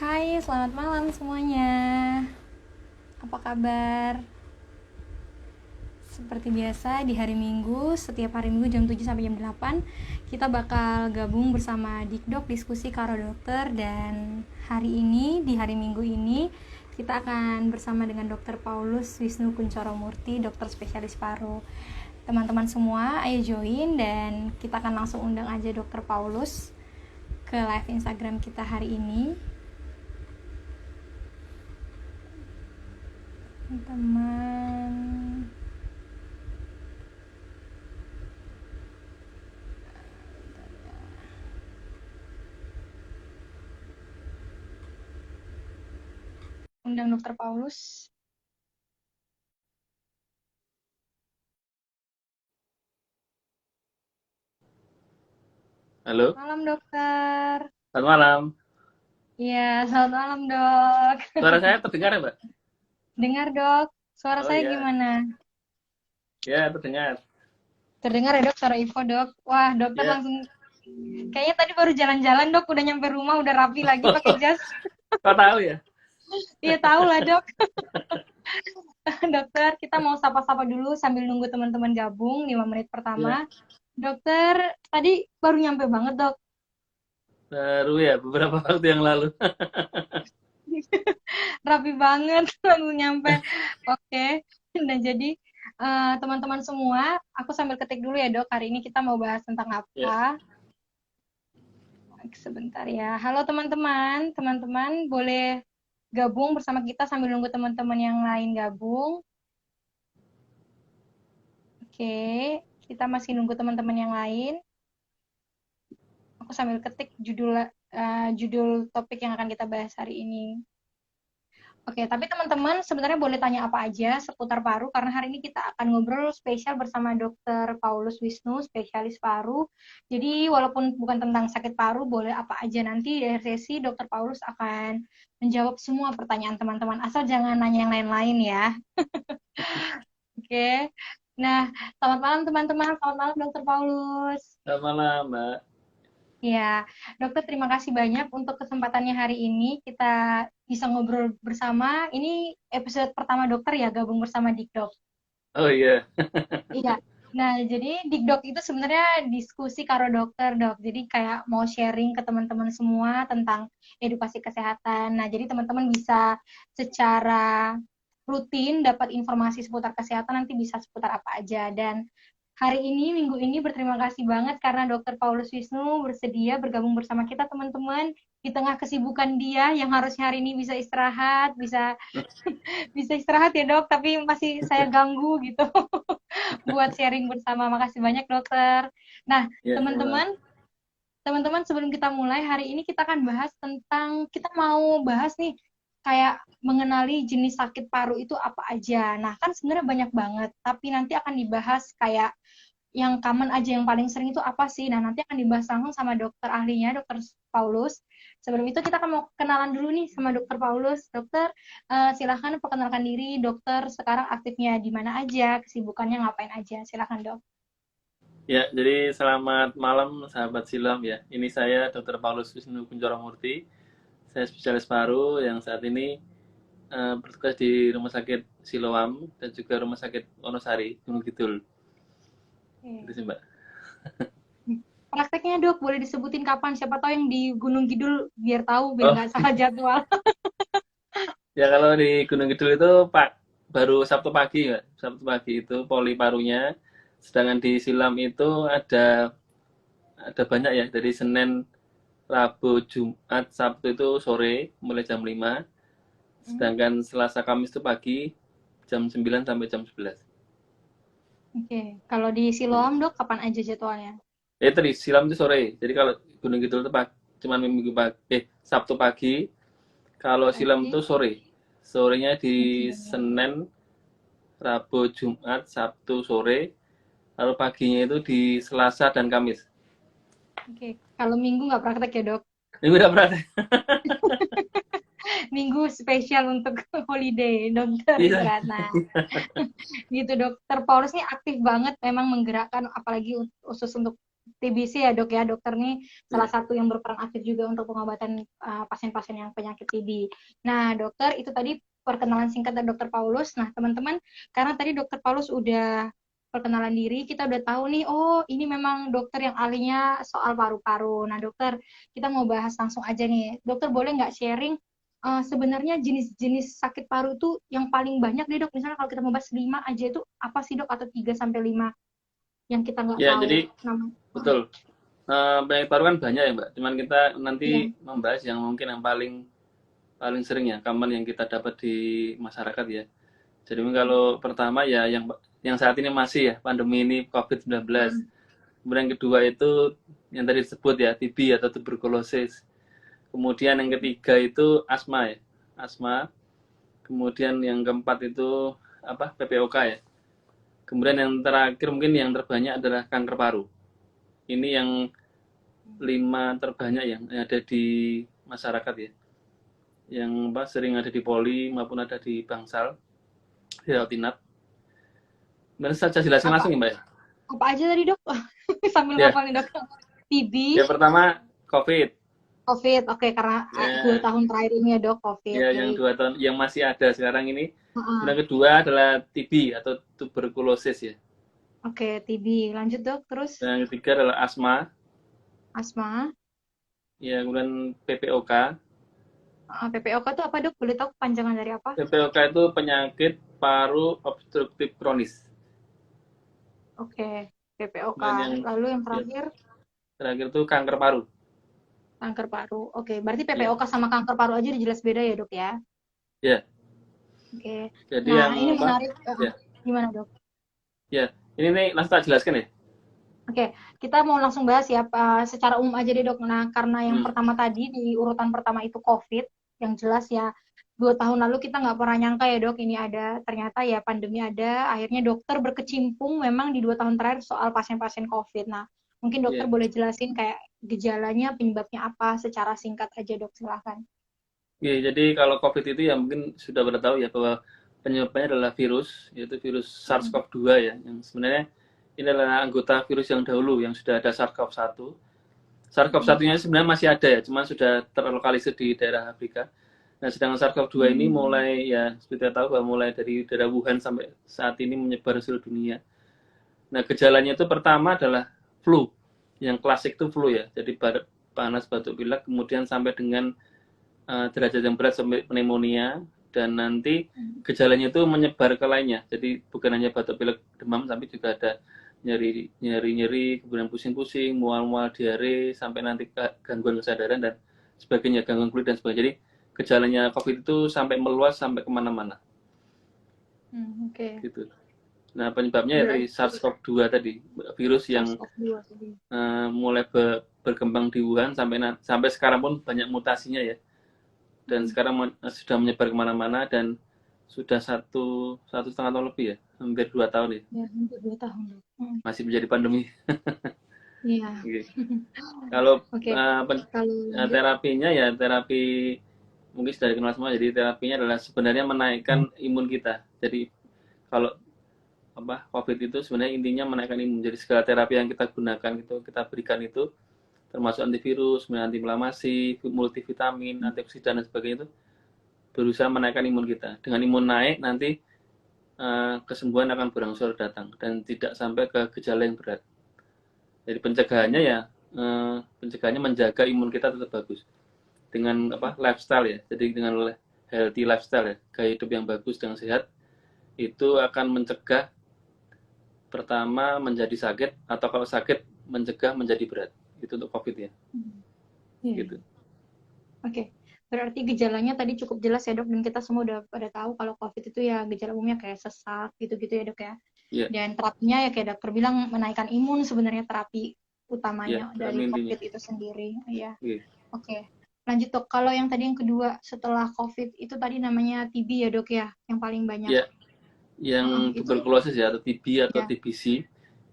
Hai, selamat malam semuanya. Apa kabar? Seperti biasa di hari Minggu, setiap hari Minggu jam 7 sampai jam 8 kita bakal gabung bersama Dikdok diskusi karo dokter, dan hari ini di hari Minggu ini kita akan bersama dengan Dokter Paulus Wisnu Kuncoro Murti, dokter spesialis paru. Teman-teman semua, ayo join dan kita akan langsung undang aja Dokter Paulus ke live Instagram kita hari ini. Teman undang Dokter Paulus. Halo, Malam dokter. selamat malam. Iya, selamat malam dok. Suara saya terdengar ya, Mbak? Dengar dok, suara Oh saya iya, gimana? ya terdengar. Terdengar ya dok, suara Ivo dok. Wah dokter Ya, langsung, kayaknya tadi baru jalan-jalan dok, udah nyampe rumah, udah rapi lagi pakai jas. kau tahu ya? Iya tahu lah dok. Dokter, kita mau sapa-sapa dulu sambil nunggu teman-teman gabung 5 menit Ya, pertama. Dokter, tadi baru nyampe banget dok. baru ya beberapa waktu yang lalu. Rapi banget langsung nyampe. Oke. Nah jadi teman-teman semua, aku sambil ketik dulu ya dok, hari ini kita mau bahas tentang Ya, apa. Sebentar ya. Halo teman-teman, teman-teman boleh gabung bersama kita sambil nunggu teman-teman yang lain gabung. Oke, kita masih nunggu teman-teman yang lain. Aku sambil ketik judul topik yang akan kita bahas hari ini. Oke, tapi teman-teman sebenarnya boleh tanya apa aja seputar paru, karena hari ini kita akan ngobrol spesial bersama Dokter Paulus Wisnu, spesialis paru. Jadi walaupun bukan tentang sakit paru, boleh apa aja, nanti dari sesi Dokter Paulus akan menjawab semua pertanyaan teman-teman. Asal jangan nanya yang lain-lain ya. Oke. Nah, selamat malam teman-teman. Selamat malam Dokter Paulus. selamat malam, Mbak. Ya, dokter terima kasih banyak untuk kesempatannya hari ini. Kita bisa ngobrol bersama. Ini episode pertama dokter ya, gabung bersama Dikdok. Oh iya, Iya. Nah, jadi Dikdok itu sebenarnya diskusi karo dokter, dok. Jadi kayak mau sharing ke teman-teman semua tentang edukasi kesehatan. Nah, jadi teman-teman bisa secara rutin dapat informasi seputar kesehatan, nanti bisa seputar apa aja. Dan hari ini, minggu ini berterima kasih banget karena Dokter Paulus Wisnu bersedia bergabung bersama kita teman-teman di tengah kesibukan dia yang harusnya hari ini bisa istirahat, bisa bisa istirahat ya dok, tapi masih saya ganggu gitu buat sharing bersama. Makasih banyak dokter. Nah, ya sama. teman-teman, teman-teman sebelum kita mulai hari ini kita akan bahas tentang, kita mau bahas nih kayak mengenali jenis sakit paru itu apa aja. Nah, kan sebenarnya banyak banget, tapi nanti akan dibahas kayak yang common aja, yang paling sering itu apa sih. Nah, nanti akan dibahas langsung sama dokter ahlinya, dokter Paulus. Sebelum itu kita akan mau kenalan dulu nih sama dokter Paulus. Dokter, silahkan perkenalkan diri, dokter sekarang aktifnya di mana aja, kesibukannya ngapain aja. Silahkan dok. Ya, jadi selamat malam sahabat Silam ya. Ini saya Dr. Paulus Wisnu Kuncoro Murti. Saya spesialis paru yang saat ini bertugas di Rumah Sakit Siloam dan juga Rumah Sakit Wonosari, Gunung Kidul. Itu Oke. sih, Mbak. Prakteknya dok, boleh disebutin kapan? Siapa tahu yang di Gunung Kidul biar tahu, biar Oh, nggak salah jadwal. ya kalau di Gunung Kidul itu Pak baru Sabtu pagi ya. Sabtu pagi itu poli parunya. Sedangkan di Silam itu ada banyak ya dari Senin, Rabu, Jumat, Sabtu itu sore mulai jam 5. Sedangkan Selasa Kamis itu pagi jam 9 sampai jam 11. Oke, kalau di Hmm. Siloam dok, kapan aja jadwalnya? Ya tadi Silam itu sore. Jadi kalau Gunung Kidul itu pagi, cuman minggu pagi, Sabtu pagi. Kalau Silam itu Pagi. sore. Sorenya di Oke. Senin, Rabu, Jumat, Sabtu sore. Lalu paginya itu di Selasa dan Kamis. Oke, kalau Minggu nggak praktek ya dok? Minggu udah pernah. Minggu spesial untuk holiday, dokter Iya. istirahat. Nah, gitu dokter Paulus ini aktif banget memang menggerakkan, apalagi khusus untuk TBC ya dok ya, dokter nih salah Ya. satu yang berperan aktif juga untuk pengobatan pasien-pasien yang penyakit TB. Nah dokter itu tadi perkenalan singkat dari dokter Paulus. Nah teman-teman, karena tadi dokter Paulus udah perkenalan diri, kita udah tahu nih, oh ini memang dokter yang ahlinya soal paru-paru. Nah dokter, kita mau bahas langsung aja nih. Dokter boleh nggak sharing sebenarnya jenis-jenis sakit paru itu yang paling banyak deh dok. Misalnya kalau kita mau bahas 5 aja itu apa sih dok, atau 3 sampai 5 yang kita nggak Ya, tahu jadi nama. betul. Penyakit paru kan banyak ya, Mbak. Cuman kita Iya. nanti membahas yang mungkin yang paling paling sering ya, common yang kita dapat di masyarakat ya. Jadi kalau pertama ya yang saat ini masih ya pandemi ini COVID-19. Hmm. Kemudian yang kedua itu yang tadi disebut ya TB atau tuberkulosis. Kemudian yang ketiga itu asma ya, asma. Kemudian yang keempat itu apa PPOK ya. Kemudian yang terakhir mungkin yang terbanyak adalah kanker paru. Ini yang 5 terbanyak yang ada di masyarakat ya. Yang apa, sering ada di Poli maupun ada di Bangsal, di Rautinat. Kemudian saya jelaskan Apa langsung ya Mbak ya. apa aja tadi dok? Sambil Ya, ngapalin dok. TB, ya pertama COVID. COVID. Oke, karena 2 tahun Ya, terakhir ini ya dok COVID. ya yang Baik. 2 tahun yang masih ada sekarang ini. Heeh. Kemudian kedua adalah TB atau tuberkulosis ya. Oke, TB. Lanjut dok. Terus Dan yang ketiga adalah asma. asma. Ya, kemudian PPOK. PPOK itu apa dok? Boleh tahu panjangan dari apa? PPOK itu penyakit paru obstruktif kronis. Oke, PPOK. Kemudian Lalu yang ya, terakhir terakhir itu kanker paru. kanker paru. Oke, berarti Ya, PPOK sama kanker paru aja udah jelas beda ya dok ya? ya. Oke. Jadi Nah, yang ini apa? menarik. Ya, Gimana dok? ya. Ini nih langsung tak jelaskan ya. Oke, kita mau langsung bahas ya secara umum aja deh dok. Nah, karena yang Hmm. pertama tadi di urutan pertama itu COVID, yang jelas ya 2 tahun lalu kita nggak pernah nyangka ya dok ini ada, ternyata ya pandemi ada, akhirnya dokter berkecimpung memang di 2 tahun terakhir soal pasien-pasien COVID. Nah, mungkin dokter Ya. boleh jelasin kayak gejalanya, penyebabnya apa secara singkat aja dok, silahkan. Ya, jadi kalau COVID itu ya mungkin sudah pada tahu ya bahwa penyebabnya adalah virus, yaitu virus SARS-CoV-2 ya, yang sebenarnya ini adalah anggota virus yang dahulu yang sudah ada SARS-CoV-1. SARS-CoV-1-nya sebenarnya masih ada ya, cuman sudah terlokalisir di daerah Afrika. Nah, sedangkan SARS-CoV-2 ini mulai ya seperti kita tahu bahwa mulai dari daerah Wuhan sampai saat ini menyebar ke seluruh dunia. Nah, gejalanya itu pertama adalah flu. Yang klasik itu flu ya. Jadi panas, batuk pilek, kemudian sampai dengan derajat yang berat sampai pneumonia, dan nanti gejalanya itu menyebar ke lainnya. Jadi bukan hanya batuk pilek demam, tapi juga ada nyeri, kemudian pusing-pusing, mual-mual, diare, sampai nanti gangguan kesadaran dan sebagainya, gangguan kulit dan sebagainya. Jadi gejalanya COVID itu sampai meluas sampai kemana-mana. Oke. Gitu. Nah, penyebabnya dari Berarti SARS-CoV-2 tadi, virus yang SARS-CoV-2 tadi. mulai berkembang di Wuhan sampai sekarang pun banyak mutasinya ya. Dan sekarang sudah menyebar kemana-mana dan sudah satu setengah tahun lebih ya, hampir 2 tahun ya, Ya, hampir 2 tahun dok. masih menjadi pandemi. Iya. Oke. Kalau Oke. Kalau lanjut. terapinya ya terapi mungkin sudah dikenal semua. Jadi terapinya adalah sebenarnya menaikkan imun kita. Jadi kalau apa COVID itu sebenarnya intinya menaikkan imun. Jadi segala terapi yang kita gunakan itu kita berikan itu termasuk antivirus, antiinflamasi, multivitamin, antioksidan dan sebagainya itu berusaha menaikkan imun kita. Dengan imun naik nanti kesembuhan akan berangsur datang dan tidak sampai ke gejala yang berat. Jadi pencegahannya ya pencegahannya menjaga imun kita tetap bagus dengan apa lifestyle ya. Jadi dengan healthy lifestyle ya, gaya hidup yang bagus dengan sehat itu akan mencegah pertama menjadi sakit, atau kalau sakit mencegah menjadi berat. Itu untuk COVID ya. Iya. Gitu. Oke, berarti gejalanya tadi cukup jelas ya dok, dan kita semua udah pada tahu kalau COVID itu ya gejala umumnya kayak sesak gitu-gitu ya dok ya. Iya, Dan terapinya ya kayak dokter bilang menaikkan imun sebenarnya terapi iya, utamanya terapi dari intinya. COVID itu sendiri. Iya. Iya. Oke. Lanjut dok, kalau yang tadi yang kedua setelah COVID itu tadi namanya TB ya dok ya, yang paling banyak. Iya, yang Itu tuberkulosis ya atau TB atau ya. TBC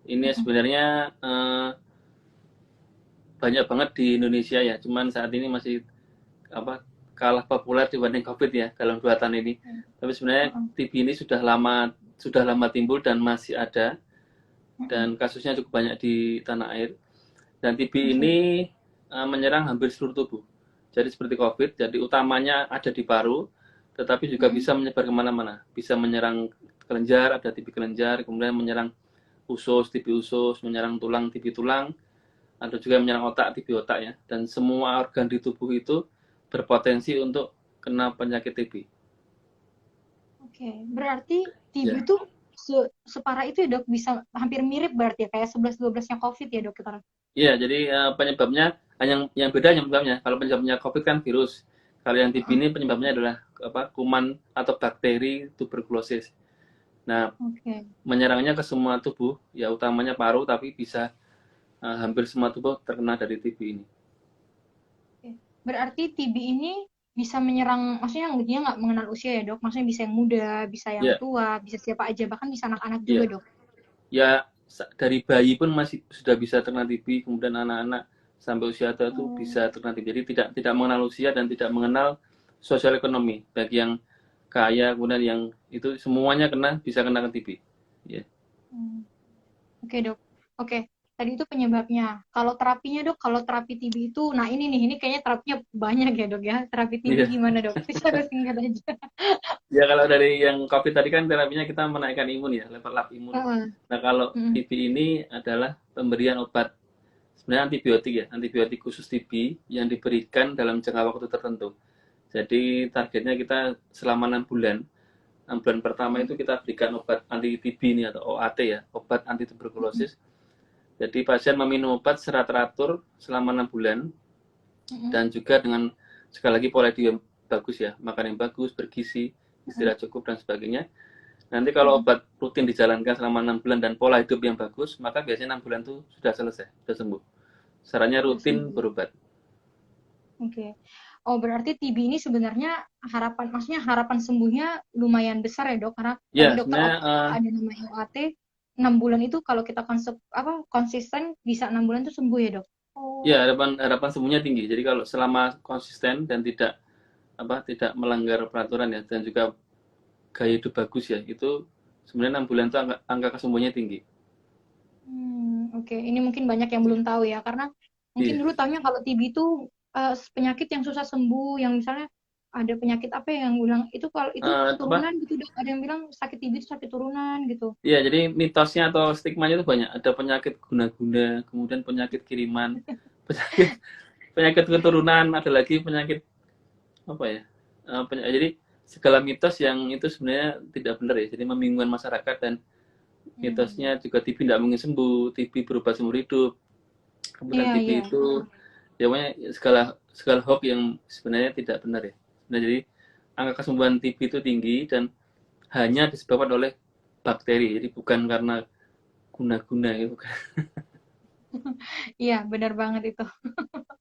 ini sebenarnya banyak banget di Indonesia ya. Cuman saat ini masih apa kalah populer dibanding COVID ya dalam 2 tahun ini. Tapi sebenarnya TB ini sudah lama timbul dan masih ada, dan kasusnya cukup banyak di tanah air. Dan TB Oke. ini menyerang hampir seluruh tubuh. Jadi seperti COVID, jadi utamanya ada di paru, tetapi juga Mm-mm. bisa menyebar kemana-mana. Bisa menyerang kelenjar, ada TB kelenjar, kemudian menyerang usus, TB usus, menyerang tulang, TB tulang, ada juga menyerang otak, TB otak ya. Dan semua organ di tubuh itu berpotensi untuk kena penyakit TB. Oke, berarti TB Ya, itu separah itu ya dok, bisa hampir mirip berarti ya kayak 11-12-nya COVID ya dokter? iya. Jadi penyebabnya yang beda hanya penyebabnya. Kalau penyebabnya COVID kan virus. Kalau yang TB Heeh. ini penyebabnya adalah apa? Kuman atau bakteri tuberkulosis. Nah, Oke. menyerangnya ke semua tubuh, ya utamanya paru, tapi bisa hampir semua tubuh terkena dari TB ini. Oke. Berarti TB ini bisa menyerang, maksudnya dia nggak mengenal usia ya dok? Maksudnya bisa yang muda, bisa yang Ya, tua, bisa siapa aja, bahkan bisa anak-anak juga ya, dok? ya dari bayi pun masih sudah bisa terkena TB, kemudian anak-anak sampai usia tua itu Oh. bisa terkena TB. Jadi tidak mengenal usia dan tidak mengenal sosial ekonomi. Bagi yang kaya, kemudian yang itu semuanya bisa kena ke TB. Ya. Hmm. Oke dok. Oke. Tadi itu penyebabnya. Kalau terapinya dok, kalau terapi TB itu, nah ini nih, ini kayaknya terapinya banyak ya dok ya. Terapi TB Iya. gimana dok? Secara singkat aja. Ya kalau dari yang COVID tadi kan terapinya kita menaikkan imun ya, level up imun. Heeh. Nah kalau Mm. TB ini adalah pemberian obat sebenarnya antibiotik ya, antibiotik khusus TB yang diberikan dalam jangka waktu tertentu. Jadi targetnya kita selama 6 bulan. 6 bulan pertama Mm. itu kita berikan obat anti TB ini atau OAT ya, obat anti Mm. tuberkulosis. Jadi pasien meminum obat secara teratur selama 6 bulan Mm. dan juga dengan sekali lagi pola hidup yang bagus ya, makan yang bagus, bergizi, Mm. istirahat cukup dan sebagainya. Nanti kalau Mm. obat rutin dijalankan selama 6 bulan dan pola hidup yang bagus, maka biasanya 6 bulan itu sudah selesai, sudah sembuh. Sarannya Udah rutin sembuh. berobat. Oke. Oh, berarti TB ini sebenarnya harapan, maksudnya harapan sembuhnya lumayan besar ya dok, karena tadi Ya, dokter sebenarnya ada namanya UAT, 6 bulan itu kalau kita konsisten bisa 6 bulan itu sembuh ya dok? Oh. ya harapan harapan sembuhnya tinggi. Jadi kalau selama konsisten dan tidak melanggar peraturan ya dan juga gaya hidup bagus ya, itu sebenarnya 6 bulan itu angka kesembuhannya tinggi. Oke. Ini mungkin banyak yang belum tahu ya, karena mungkin Iya. dulu tahunya kalau TB itu penyakit yang susah sembuh, yang misalnya ada penyakit apa ya yang bilang itu kalau itu Apa? turunan gitu dok, ada yang bilang sakit TB itu sakit turunan gitu. Iya, jadi mitosnya atau stigmanya itu banyak. Ada penyakit guna-guna, kemudian penyakit kiriman, penyakit penyakit keturunan, ada lagi penyakit apa ya? Jadi segala mitos yang itu sebenarnya tidak benar ya. Jadi membingungkan masyarakat dan mitosnya Hmm. juga TB tidak mungkin sembuh, TB berubah seumur hidup. Kemudian Iya, TB iya. itu ya pokoknya segala segala hoax yang sebenarnya tidak benar ya. Nah, jadi angka kesembuhan TB itu tinggi dan hanya disebabkan oleh bakteri. Jadi bukan karena guna-guna gitu. Iya, benar banget itu.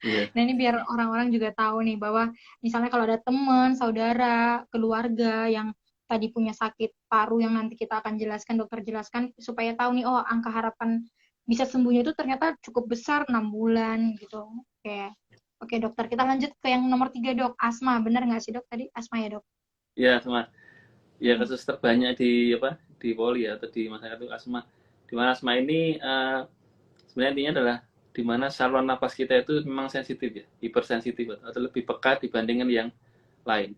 Iya. Nah, ini biar orang-orang juga tahu nih bahwa misalnya kalau ada teman, saudara, keluarga yang tadi punya sakit paru yang nanti kita akan jelaskan, dokter jelaskan supaya tahu nih, oh angka harapan bisa sembuhnya itu ternyata cukup besar 6 bulan gitu. Oke. Oke, dokter. Kita lanjut ke yang nomor 3, dok. Asma. Benar nggak sih, dok? Tadi asma ya, dok? Ya, sama. Ya Hmm. kasus terbanyak di poli ya atau di masyarakat itu asma. Di mana asma ini sebenarnya intinya adalah di mana saluran napas kita itu memang sensitif ya, hipersensitif atau lebih peka dibandingkan yang lain.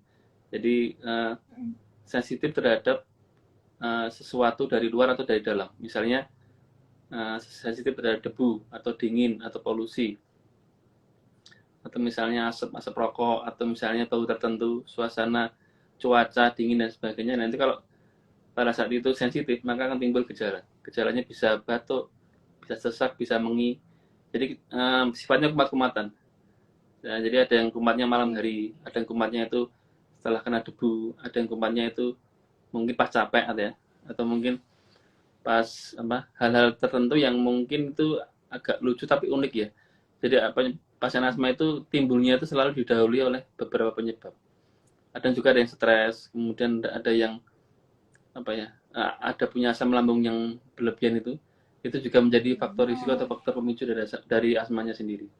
Jadi sensitif terhadap sesuatu dari luar atau dari dalam. Misalnya sensitif terhadap debu atau dingin atau polusi atau misalnya asap rokok atau misalnya bau tertentu, suasana cuaca dingin dan sebagainya. Nanti kalau pada saat itu sensitif, maka akan timbul gejala. Gejalanya bisa batuk, bisa sesak, bisa mengi. Jadi sifatnya kumat-kumatan. Nah, jadi ada yang kumatnya malam Oke. hari, ada yang kumatnya itu setelah kena debu, ada yang kumatnya itu mungkin pas capek atau mungkin pas hal-hal tertentu yang mungkin itu agak lucu tapi unik ya. Jadi pasien asma itu timbulnya itu selalu didahului oleh beberapa penyebab. Ada juga ada yang stres, kemudian ada yang ada punya asam lambung yang berlebihan itu juga menjadi faktor risiko atau Oh, faktor pemicu dari asmanya sendiri.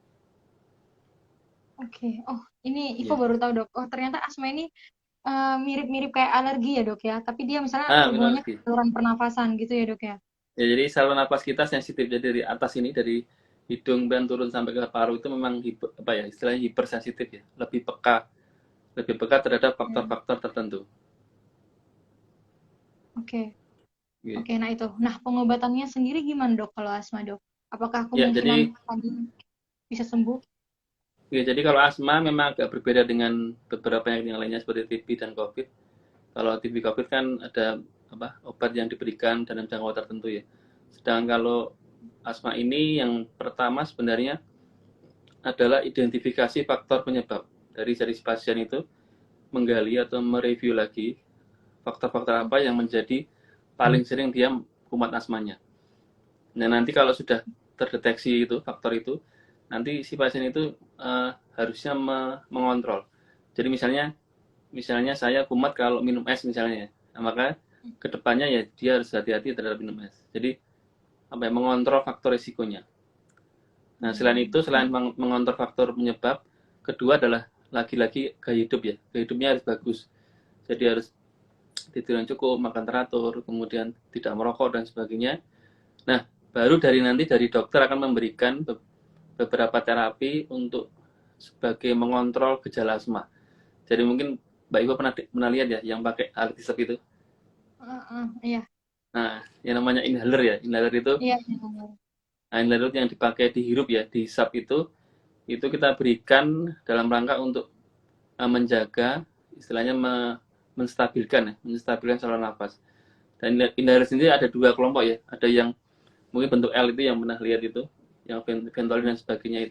oke. Oh, ini Ivo Ya. baru tahu, dok. Oh, ternyata asma ini mirip-mirip kayak alergi ya, dok ya. Tapi dia misalnya Benar hubungannya ke lagi. saluran pernafasan gitu ya, dok ya. Ya, jadi saluran napas kita sensitif jadi dari atas ini dari hidung dan turun sampai ke paru itu memang apa ya istilahnya hipersensitif ya, lebih peka terhadap faktor-faktor tertentu. Oke. Gitu. Oke, nah itu. Nah, pengobatannya sendiri gimana dok kalau asma dok? Apakah Ya, kemungkinan tadi bisa sembuh? jadi kalau asma memang agak berbeda dengan beberapa yang lainnya seperti TB dan COVID. Kalau TB COVID kan ada obat yang diberikan dalam jangka waktu tertentu ya. Sedangkan kalau asma ini yang pertama sebenarnya adalah identifikasi faktor penyebab dari si pasien itu, menggali atau mereview lagi faktor-faktor apa yang menjadi paling sering dia kumat asmanya. Nah, nanti kalau sudah terdeteksi itu faktor itu, nanti si pasien itu harusnya mengontrol. Jadi misalnya saya kumat kalau minum es misalnya, nah, maka kedepannya ya dia harus hati-hati terhadap minum es. Jadi mengontrol faktor risikonya. Nah, selain itu, selain mengontrol faktor penyebab, kedua adalah lagi-lagi gaya hidup ya. Gaya hidupnya harus bagus. Jadi harus tidur yang cukup, makan teratur, kemudian tidak merokok dan sebagainya. Nah, baru dari dokter akan memberikan beberapa terapi untuk sebagai mengontrol gejala asma. Jadi mungkin Mbak Ibu pernah lihat ya yang pakai alat hisap itu. Iya. Nah, yang namanya inhaler ya. Inhaler itu, Iya. nah, inhaler yang dipakai dihirup ya, dihisap itu kita berikan dalam rangka untuk menjaga, istilahnya menstabilkan saluran nafas. Dan inhaler sendiri ada dua kelompok ya. Ada yang mungkin bentuk L itu yang pernah lihat itu, yang Ventolin dan sebagainya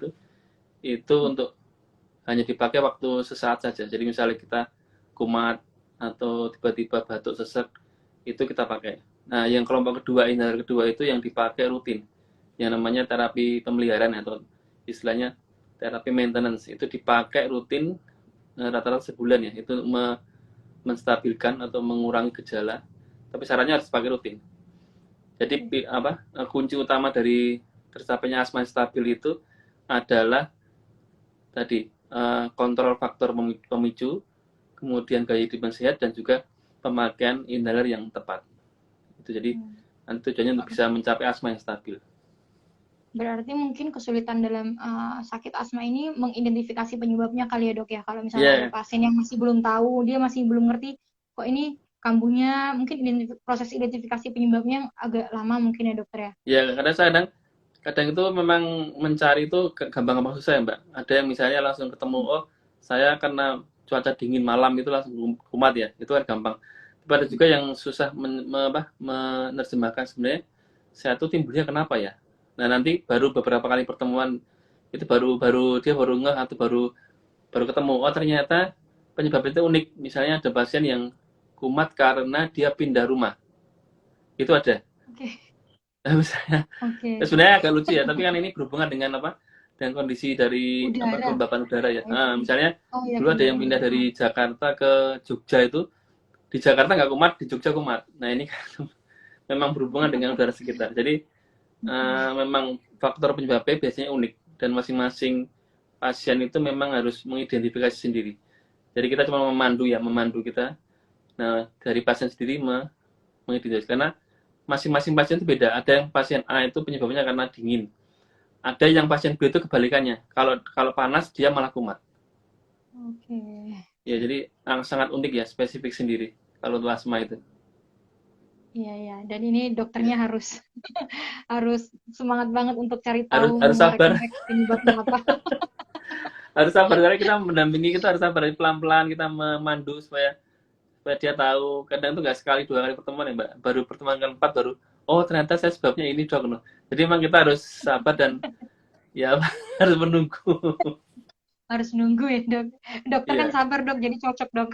itu untuk hanya dipakai waktu sesaat saja. Jadi misalnya kita kumat atau tiba-tiba batuk sesek, itu kita pakai. Nah, yang kelompok kedua, inhaler kedua itu yang dipakai rutin, yang namanya terapi pemeliharaan atau istilahnya terapi maintenance. Itu dipakai rutin rata-rata sebulan ya. Itu menstabilkan atau mengurangi gejala, tapi syaratnya harus pakai rutin. Jadi kunci utama dari tercapainya asma stabil itu adalah tadi kontrol faktor pemicu, kemudian gaya hidup yang sehat dan juga pemakaian inhaler yang tepat. Itu jadi nanti tujuannya untuk bisa mencapai asma yang stabil. Berarti mungkin kesulitan dalam sakit asma ini mengidentifikasi penyebabnya kali ya dok ya. Kalau misalnya ada pasien yang masih belum tahu, dia masih belum ngerti kok ini kambuhnya, mungkin proses identifikasi penyebabnya agak lama mungkin ya dokter ya. Ya, karena kadang itu memang mencari itu gampang-gampang susah ya Mbak. Ada yang misalnya langsung ketemu, oh saya karena cuaca dingin malam itu langsung kumat ya, itu kan gampang. Tapi ada juga yang susah menerjemahkan sebenarnya saya tuh timbulnya kenapa ya. Nah nanti baru beberapa kali pertemuan itu dia baru ngeh atau baru ketemu, oh ternyata penyebab itu unik. Misalnya ada pasien yang kumat karena dia pindah rumah, itu ada. Misalnya, sebenarnya agak lucu ya, tapi kan ini berhubungan dengan dengan kondisi dari kelembapan udara ya. Nah, misalnya dulu ada yang pindah dari Jakarta ke Jogja itu, di Jakarta nggak kumat, di Jogja kumat. Nah ini kan memang berhubungan dengan udara sekitar. Jadi memang faktor penyebabnya biasanya unik dan masing-masing pasien itu memang harus mengidentifikasi sendiri. Jadi kita cuma memandu kita. Nah dari pasien sendiri mengidentifikasi karena masing-masing pasien itu beda. Ada yang pasien A itu penyebabnya karena dingin. Ada yang pasien B itu kebalikannya. Kalau panas dia malah kumat. Oke. Ya jadi sangat unik ya, spesifik sendiri kalau untuk asma itu. Iya. Dan ini dokternya harus harus semangat banget untuk cari tahu harus sabar. Penyebabnya apa. Harus sabar karena kita mendampingi, kita harus sabar pelan-pelan kita memandu supaya dia tahu. Kadang itu nggak sekali 2 kali pertemuan ya Mbak, baru pertemuan keempat baru oh ternyata saya sebabnya ini dok. Jadi memang kita harus sabar dan ya harus menunggu. Harus nunggu ya dok. Dokter kan sabar dok, jadi cocok dok.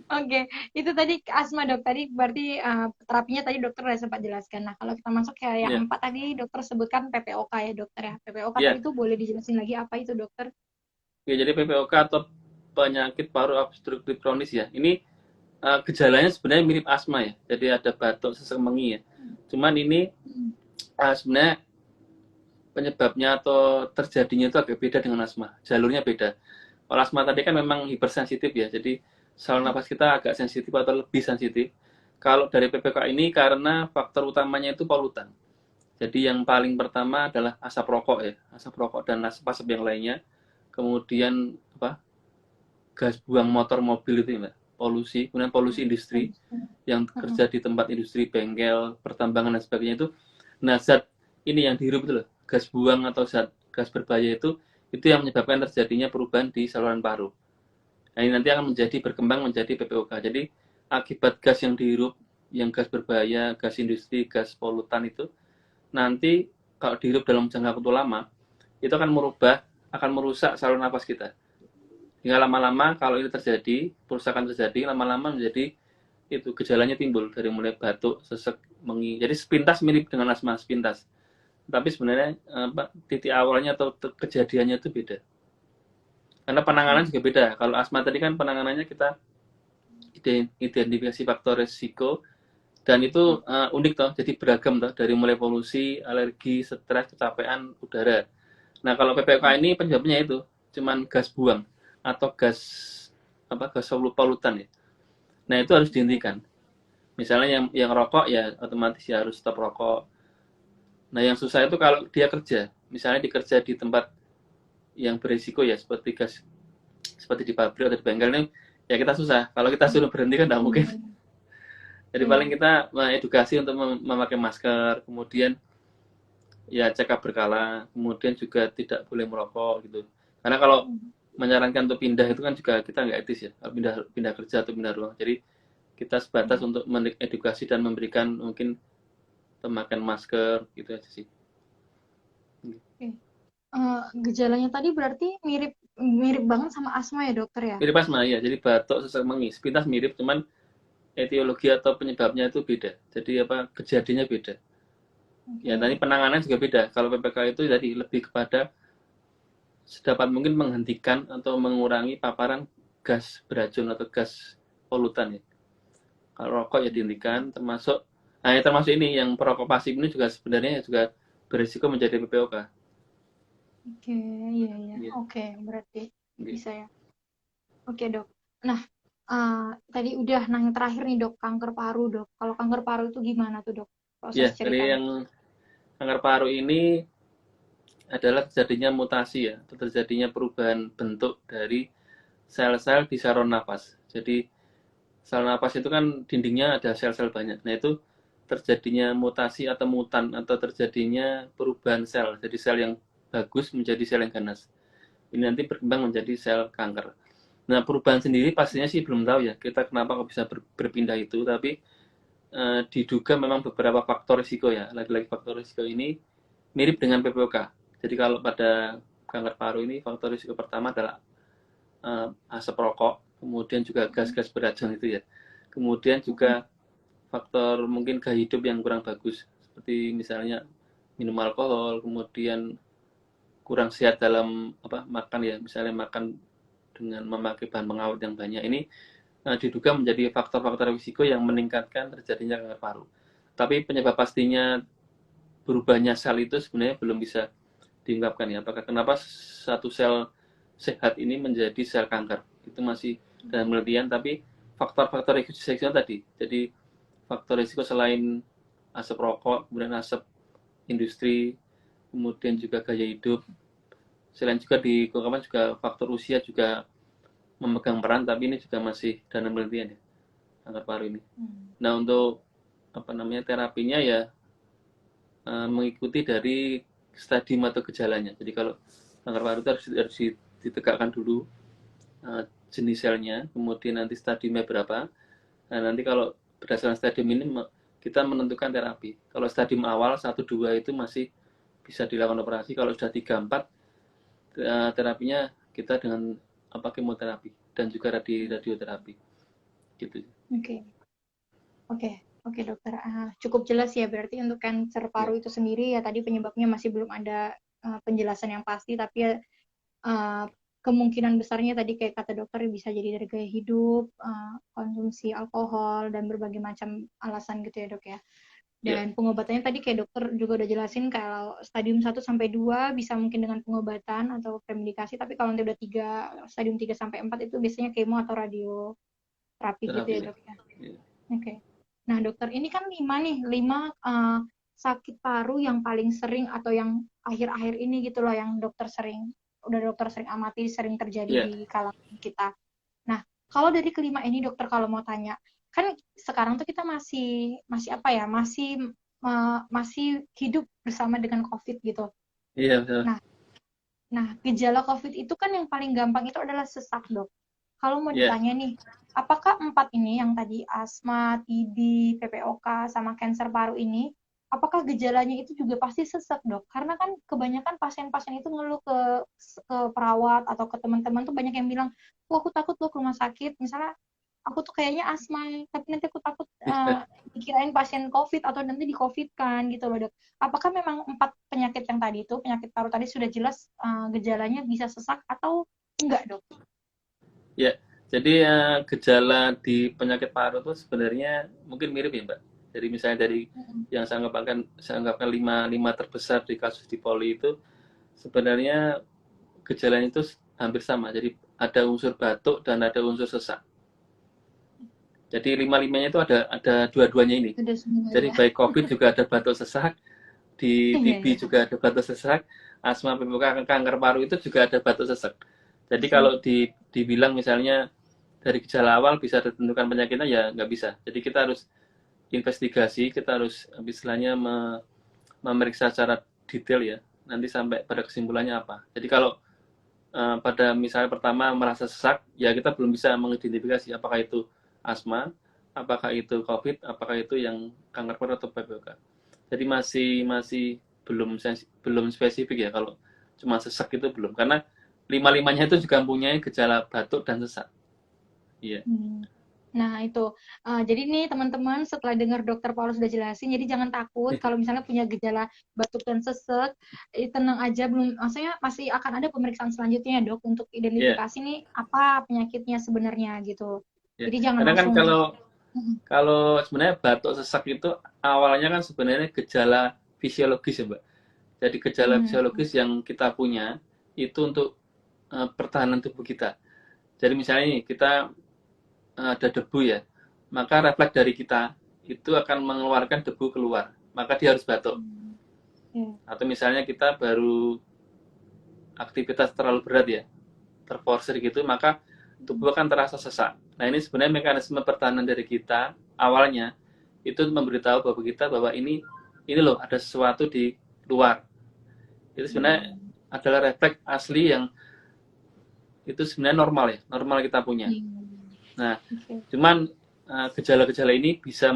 Oke, itu tadi asma dok. Tadi berarti terapinya tadi dokter udah sempat jelaskan. Nah kalau kita masuk ke yang 4 tadi dokter sebutkan PPOK ya dokter ya. PPOK tadi itu boleh dijelasin lagi apa itu dokter? Ya jadi PPOK atau penyakit paru obstruktif kronis ya. Ini gejalanya sebenarnya mirip asma ya. Jadi ada batuk, sesek mengi ya. Cuman ini sebenarnya penyebabnya atau terjadinya itu agak beda dengan asma. Jalurnya beda. Kalau asma tadi kan memang hipersensitif ya. Jadi saluran nafas kita agak sensitif atau lebih sensitif. Kalau dari PPOK ini karena faktor utamanya itu polutan. Jadi yang paling pertama adalah asap rokok ya, asap rokok dan asap-asap yang lainnya. Kemudian apa? Gas buang motor mobil itu ya, Mbak. Polusi, kemudian polusi industri yang Mm-mm. kerja di tempat industri, bengkel, pertambangan dan sebagainya itu. Nah, zat ini yang dihirup itu loh, gas buang atau zat gas berbahaya itu yang menyebabkan terjadinya perubahan di saluran paru. Nah, ini nanti akan menjadi berkembang menjadi PPOK. Jadi akibat gas yang dihirup, yang gas berbahaya, gas industri, gas polutan itu nanti kalau dihirup dalam jangka waktu lama, itu akan akan merusak saluran nafas kita. Hingga lama-lama kalau ini terjadi, perusakan terjadi, lama-lama menjadi itu gejalanya timbul dari mulai batuk, sesek, mengi. Jadi sepintas mirip dengan asma sepintas. Tapi sebenarnya titik awalnya atau kejadiannya itu beda. Karena penanganan juga beda. Kalau asma tadi kan penanganannya kita identifikasi faktor risiko dan itu unik toh, jadi beragam toh dari mulai polusi, alergi, stres, kecapean udara. Nah, kalau PPOK ini penyebabnya itu cuman gas buang atau gas polutan ya. Nah, itu harus dihentikan. Misalnya yang rokok ya otomatis ya harus stop rokok. Nah, yang susah itu kalau dia kerja, misalnya dikerja di tempat yang berisiko ya seperti di pabrik atau di bengkel ini ya kita susah. Kalau kita suruh berhenti kan tidak mungkin. Iya, Jadi paling iya. kita edukasi untuk memakai masker, kemudian ya check up berkala, kemudian juga tidak boleh merokok gitu. Karena kalau menyarankan untuk pindah itu kan juga kita nggak etis ya, pindah pindah kerja atau pindah ruang. Jadi kita sebatas Iya. untuk mengedukasi dan memberikan mungkin pemakaian masker gitu aja sih. Oke. Gejalanya tadi berarti mirip mirip banget sama asma ya dokter ya? Mirip asma ya, jadi batuk, sesak, mengi, sepintas mirip, cuman etiologi atau penyebabnya itu beda. Jadi apa kejadiannya beda. Ya Oke. tadi penanganan juga beda. Kalau PPK itu jadi lebih kepada sedapat mungkin menghentikan atau mengurangi paparan gas beracun atau gas polutan ya. Kalau rokok ya dihentikan, termasuk ini yang perokok pasif ini juga sebenarnya juga berisiko menjadi PPOK. Oke, iya iya. Ya, Oke, berarti ya. bisa ya. Oke, Dok. Nah, tadi udah nah yang terakhir nih, Dok, kanker paru, Dok. Kalau kanker paru itu gimana tuh, Dok? Ya, Proses dari ceritanya. yang kanker paru ini adalah terjadinya mutasi ya, atau terjadinya perubahan bentuk dari sel-sel di saluran nafas. Jadi saluran nafas itu kan dindingnya ada sel-sel banyak. Nah, itu terjadinya mutasi atau mutan atau terjadinya perubahan sel. Jadi sel yang bagus menjadi sel yang ganas. Ini nanti berkembang menjadi sel kanker. Nah, perubahan sendiri pastinya sih belum tahu ya. Kita kenapa kok bisa berpindah itu, tapi diduga memang beberapa faktor risiko ya. Lagi-lagi faktor risiko ini mirip dengan PPOK. Jadi kalau pada kanker paru ini faktor risiko pertama adalah asap rokok, kemudian juga gas-gas beracun itu ya. Kemudian juga faktor mungkin gaya hidup yang kurang bagus, seperti misalnya minum alkohol, kemudian kurang sehat dalam makan ya, misalnya makan dengan memakai bahan pengawet yang banyak. Ini diduga menjadi faktor-faktor risiko yang meningkatkan terjadinya kanker paru. Tapi penyebab pastinya berubahnya sel itu sebenarnya belum bisa diungkapkan ya. Apakah kenapa satu sel sehat ini menjadi sel kanker? Itu masih dalam penelitian, tapi faktor-faktor risiko tadi. Jadi faktor risiko selain asap rokok, kemudian asap industri, kemudian juga gaya hidup. Selain juga di keuangan juga faktor usia juga memegang peran, tapi ini juga masih dalam penelitian ya, kanker paru ini. Nah, untuk terapinya ya mengikuti dari stadium atau gejalanya. Jadi kalau kanker paru itu harus ditegakkan dulu jenis selnya, kemudian nanti stadiumnya berapa. Nah, nanti kalau berdasarkan stadium ini kita menentukan terapi. Kalau stadium awal 1-2 itu masih bisa dilakukan operasi. Kalau sudah 3-4 terapinya kita dengan kemoterapi dan juga radioterapi gitu. Oke. Oke. Oke, dokter. Cukup jelas ya berarti untuk kanker Ya, paru itu sendiri ya tadi penyebabnya masih belum ada penjelasan yang pasti, tapi ya uh, kemungkinan besarnya tadi kayak kata dokter bisa jadi dari gaya hidup, konsumsi alkohol dan berbagai macam alasan gitu ya dok ya. ya, Dan pengobatannya tadi kayak dokter juga udah jelasin kalau stadium 1 sampai 2 bisa mungkin dengan pengobatan atau premedikasi, tapi kalau nanti udah stadium 3 sampai 4 itu biasanya kemo atau radioterapi gitu terapi ya ya. dok ya. Ya. Oke. Nah dokter ini kan 5 nih, 5 sakit paru yang paling sering atau yang akhir-akhir ini gitu loh, yang dokter sering amati, sering terjadi Iya, di kalangan kita. Nah, kalau dari kelima ini dokter, kalau mau tanya, kan sekarang tuh kita masih masih apa ya, masih hidup bersama dengan COVID gitu. iya betul. Nah, gejala COVID itu kan yang paling gampang itu adalah sesak, Dok. Kalau mau Iya, ditanya nih, apakah empat ini yang tadi asma, TB, PPOK, sama kanker paru ini, apakah gejalanya itu juga pasti sesak, Dok? Karena kan kebanyakan pasien-pasien itu ngeluh ke perawat atau ke teman-teman tuh banyak yang bilang, "Wah, aku takut loh ke rumah sakit." Misalnya, aku tuh kayaknya asma, tapi nanti aku takut dikirain pasien COVID atau nanti di COVID kan gitu loh, Dok. Apakah memang empat penyakit yang tadi itu, penyakit paru tadi sudah jelas gejalanya bisa sesak atau enggak, Dok? iya. Jadi gejala di penyakit paru itu sebenarnya mungkin mirip ya, Mbak. Jadi misalnya dari Mm-mm. yang saya anggapkan lima terbesar di kasus di Poli itu sebenarnya gejalanya itu hampir sama. Jadi ada unsur batuk dan ada unsur sesak. Jadi lima-limanya itu ada dua-duanya ini. Sudah semua Jadi ya. baik COVID juga ada batuk sesak, di Iya, TB iya. juga ada batuk sesak, asma, PPOK, kanker paru itu juga ada batuk sesak. Jadi Sesak. kalau dibilang misalnya dari gejala awal bisa ditentukan penyakitnya ya nggak bisa. Jadi kita harus investigasi, kita harus istilahnya memeriksa secara detail ya. Nanti sampai pada kesimpulannya apa. Jadi kalau pada misalnya pertama merasa sesak, ya kita belum bisa mengidentifikasi apakah itu asma, apakah itu COVID, apakah itu yang kanker paru atau PPOK. Jadi masih masih belum spesifik ya kalau cuma sesak itu belum karena lima-limanya itu juga mempunyai gejala batuk dan sesak. Iya. Hmm. Nah, itu. Jadi nih teman-teman, setelah dengar dokter Paulus sudah jelasin, jadi jangan takut kalau misalnya punya gejala batuk dan sesek, tenang aja, belum, maksudnya masih akan ada pemeriksaan selanjutnya ya, Dok, untuk Iya, identifikasi nih apa penyakitnya sebenarnya gitu. iya. Jadi jangan Karena kan langsung. kalau Mm, kalau sebenarnya batuk sesak itu awalnya kan sebenarnya gejala fisiologis ya, Mbak. Jadi gejala mm, fisiologis yang kita punya itu untuk pertahanan tubuh kita. Jadi misalnya nih, kita ada debu ya, maka refleks dari kita itu akan mengeluarkan debu keluar, maka dia harus batuk. mm, iya. Atau misalnya kita baru aktivitas terlalu berat ya, terforsir gitu, maka Mm, tubuh akan terasa sesak. Nah ini sebenarnya mekanisme pertahanan dari kita awalnya itu memberitahu bahwa kita bahwa ini loh ada sesuatu di luar. Itu sebenarnya mm, adalah refleks asli yang itu sebenarnya normal ya, normal kita punya. iya. Nah, Oke. cuman gejala-gejala ini bisa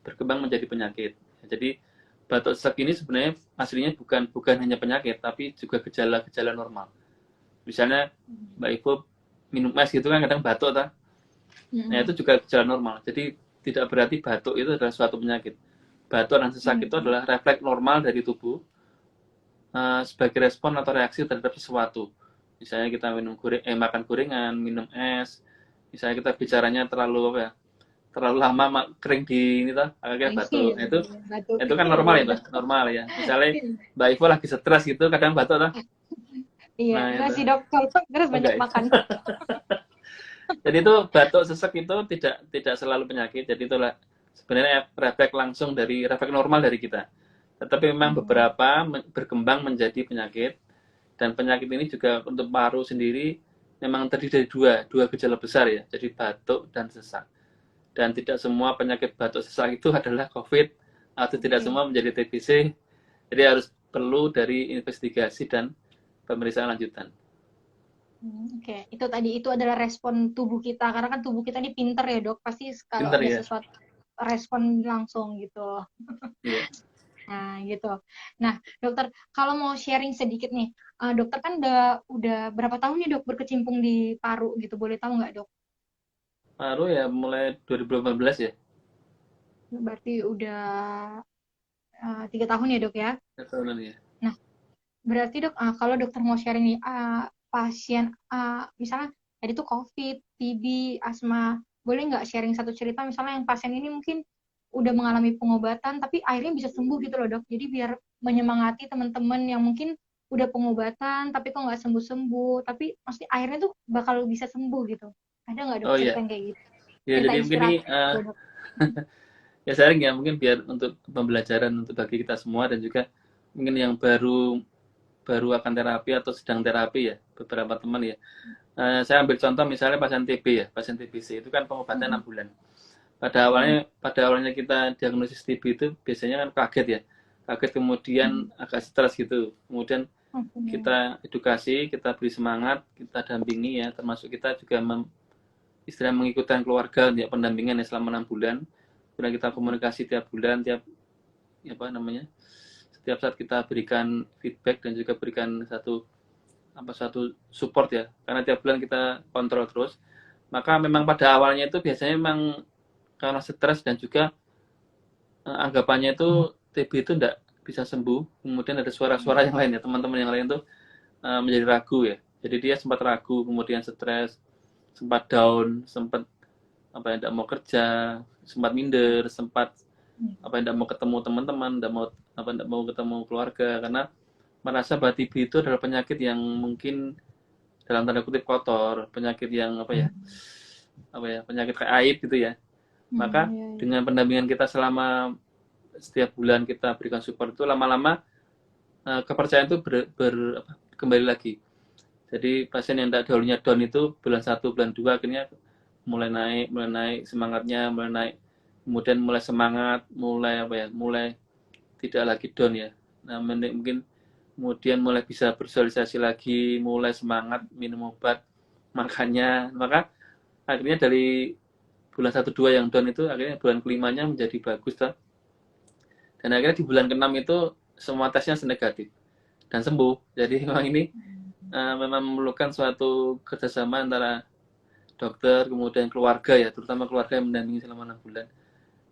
berkembang menjadi penyakit. Jadi batuk sesak ini sebenarnya aslinya bukan bukan hanya penyakit, tapi juga gejala-gejala normal. Misalnya Mbak Ibu minum es gitu kan kadang batuk, tak? Nah Mm, itu juga gejala normal. Jadi tidak berarti batuk itu adalah suatu penyakit. Batuk dan sesak itu mm, adalah refleks normal dari tubuh sebagai respon atau reaksi terhadap sesuatu. Misalnya kita makan gorengan, minum es. Misalnya kita bicaranya terlalu apa ya, terlalu lama kering di ini tuh akhirnya iya, batuk. Nah, itu iya, batuk. itu kan Iya, normal iya, ya, Mbak, Dok. normal ya. Misalnya Mbak Ivo lagi stres gitu kadang batuk tuh. Iya, Nah enggak itu sih, Dok. Kalau terus banyak enggak ya. makan. Jadi itu batuk sesek itu tidak selalu penyakit. Jadi itulah sebenarnya refleks normal dari kita. Tetapi memang Hmm. beberapa berkembang menjadi penyakit dan penyakit ini juga untuk paru sendiri memang terdiri dari dua gejala besar ya. Jadi batuk dan sesak. Dan tidak semua penyakit batuk sesak itu adalah COVID atau tidak Oke. semua menjadi TBC. Jadi harus perlu dari investigasi dan pemeriksaan lanjutan. Oke. Itu tadi itu adalah respon tubuh kita karena kan tubuh kita ini pinter ya, Dok. Pasti kalau Pinter ada ya. sesuatu respon langsung gitu. Iya. Nah, gitu. Nah, dokter, kalau mau sharing sedikit nih, dokter kan udah berapa tahun nih, Dok, berkecimpung di paru gitu. Boleh tahu nggak, Dok? Paru ya mulai 2018 ya. Berarti udah 3 tahun ya, Dok ya. Tahunan ya. Nah, berarti, Dok, kalau dokter mau sharing nih, pasien, misalnya tadi tuh COVID, TB, asma, boleh nggak sharing satu cerita misalnya yang pasien ini mungkin udah mengalami pengobatan tapi akhirnya bisa sembuh gitu loh, Dok. Jadi biar menyemangati teman-teman yang mungkin udah pengobatan tapi kok nggak sembuh-sembuh, tapi pasti akhirnya tuh bakal bisa sembuh gitu. Ada nggak, Dok, Oh cerita iya. yang kayak gitu? Ya Cerita jadi mungkin ini inspiratif gitu, Dok. ya sharing ya, mungkin biar untuk pembelajaran untuk bagi kita semua, dan juga mungkin yang baru baru akan terapi atau sedang terapi ya, beberapa teman ya. Saya ambil contoh misalnya pasien TB ya, pasien TBC itu kan pengobatan 6 bulan. Pada awalnya kita diagnosis TB itu biasanya kan kaget ya, kaget kemudian agak stres gitu. Kemudian kita edukasi, kita beri semangat, kita dampingi ya, termasuk kita juga istilah mengikutkan keluarga ya, pendampingan ya selama 6 bulan. Kemudian kita komunikasi tiap bulan, tiap apa namanya, setiap saat kita berikan feedback dan juga berikan satu support ya, karena tiap bulan kita kontrol terus. Maka memang pada awalnya itu biasanya memang karena stres dan juga anggapannya itu TB itu tidak bisa sembuh. Kemudian ada suara-suara yang lain ya, teman-teman yang lain tuh menjadi ragu ya. Jadi dia sempat ragu, kemudian stres, sempat down, sempat apa yang tidak mau kerja, sempat minder, sempat apa yang tidak mau ketemu teman-teman, tidak mau ketemu keluarga, karena merasa bahwa TB itu adalah penyakit yang mungkin dalam tanda kutip kotor, penyakit yang penyakit kayak aib gitu ya. Maka dengan pendampingan kita selama setiap bulan kita berikan support itu, lama-lama kepercayaan itu kembali lagi. Jadi pasien yang dahulunya down itu bulan 1, bulan 2 akhirnya mulai naik semangatnya, mulai naik, kemudian mulai semangat, mulai tidak lagi down ya. Nah, mungkin kemudian mulai bisa bersosialisasi lagi, mulai semangat minum obat, makannya. Maka akhirnya dari bulan 1, 2 yang down itu akhirnya bulan kelimanya menjadi bagus toh. Dan akhirnya di bulan ke-6 itu semua tesnya negatif dan sembuh. Jadi memang ini memang memerlukan suatu kerjasama antara dokter, kemudian keluarga ya, terutama keluarga yang mendampingi selama 6 bulan.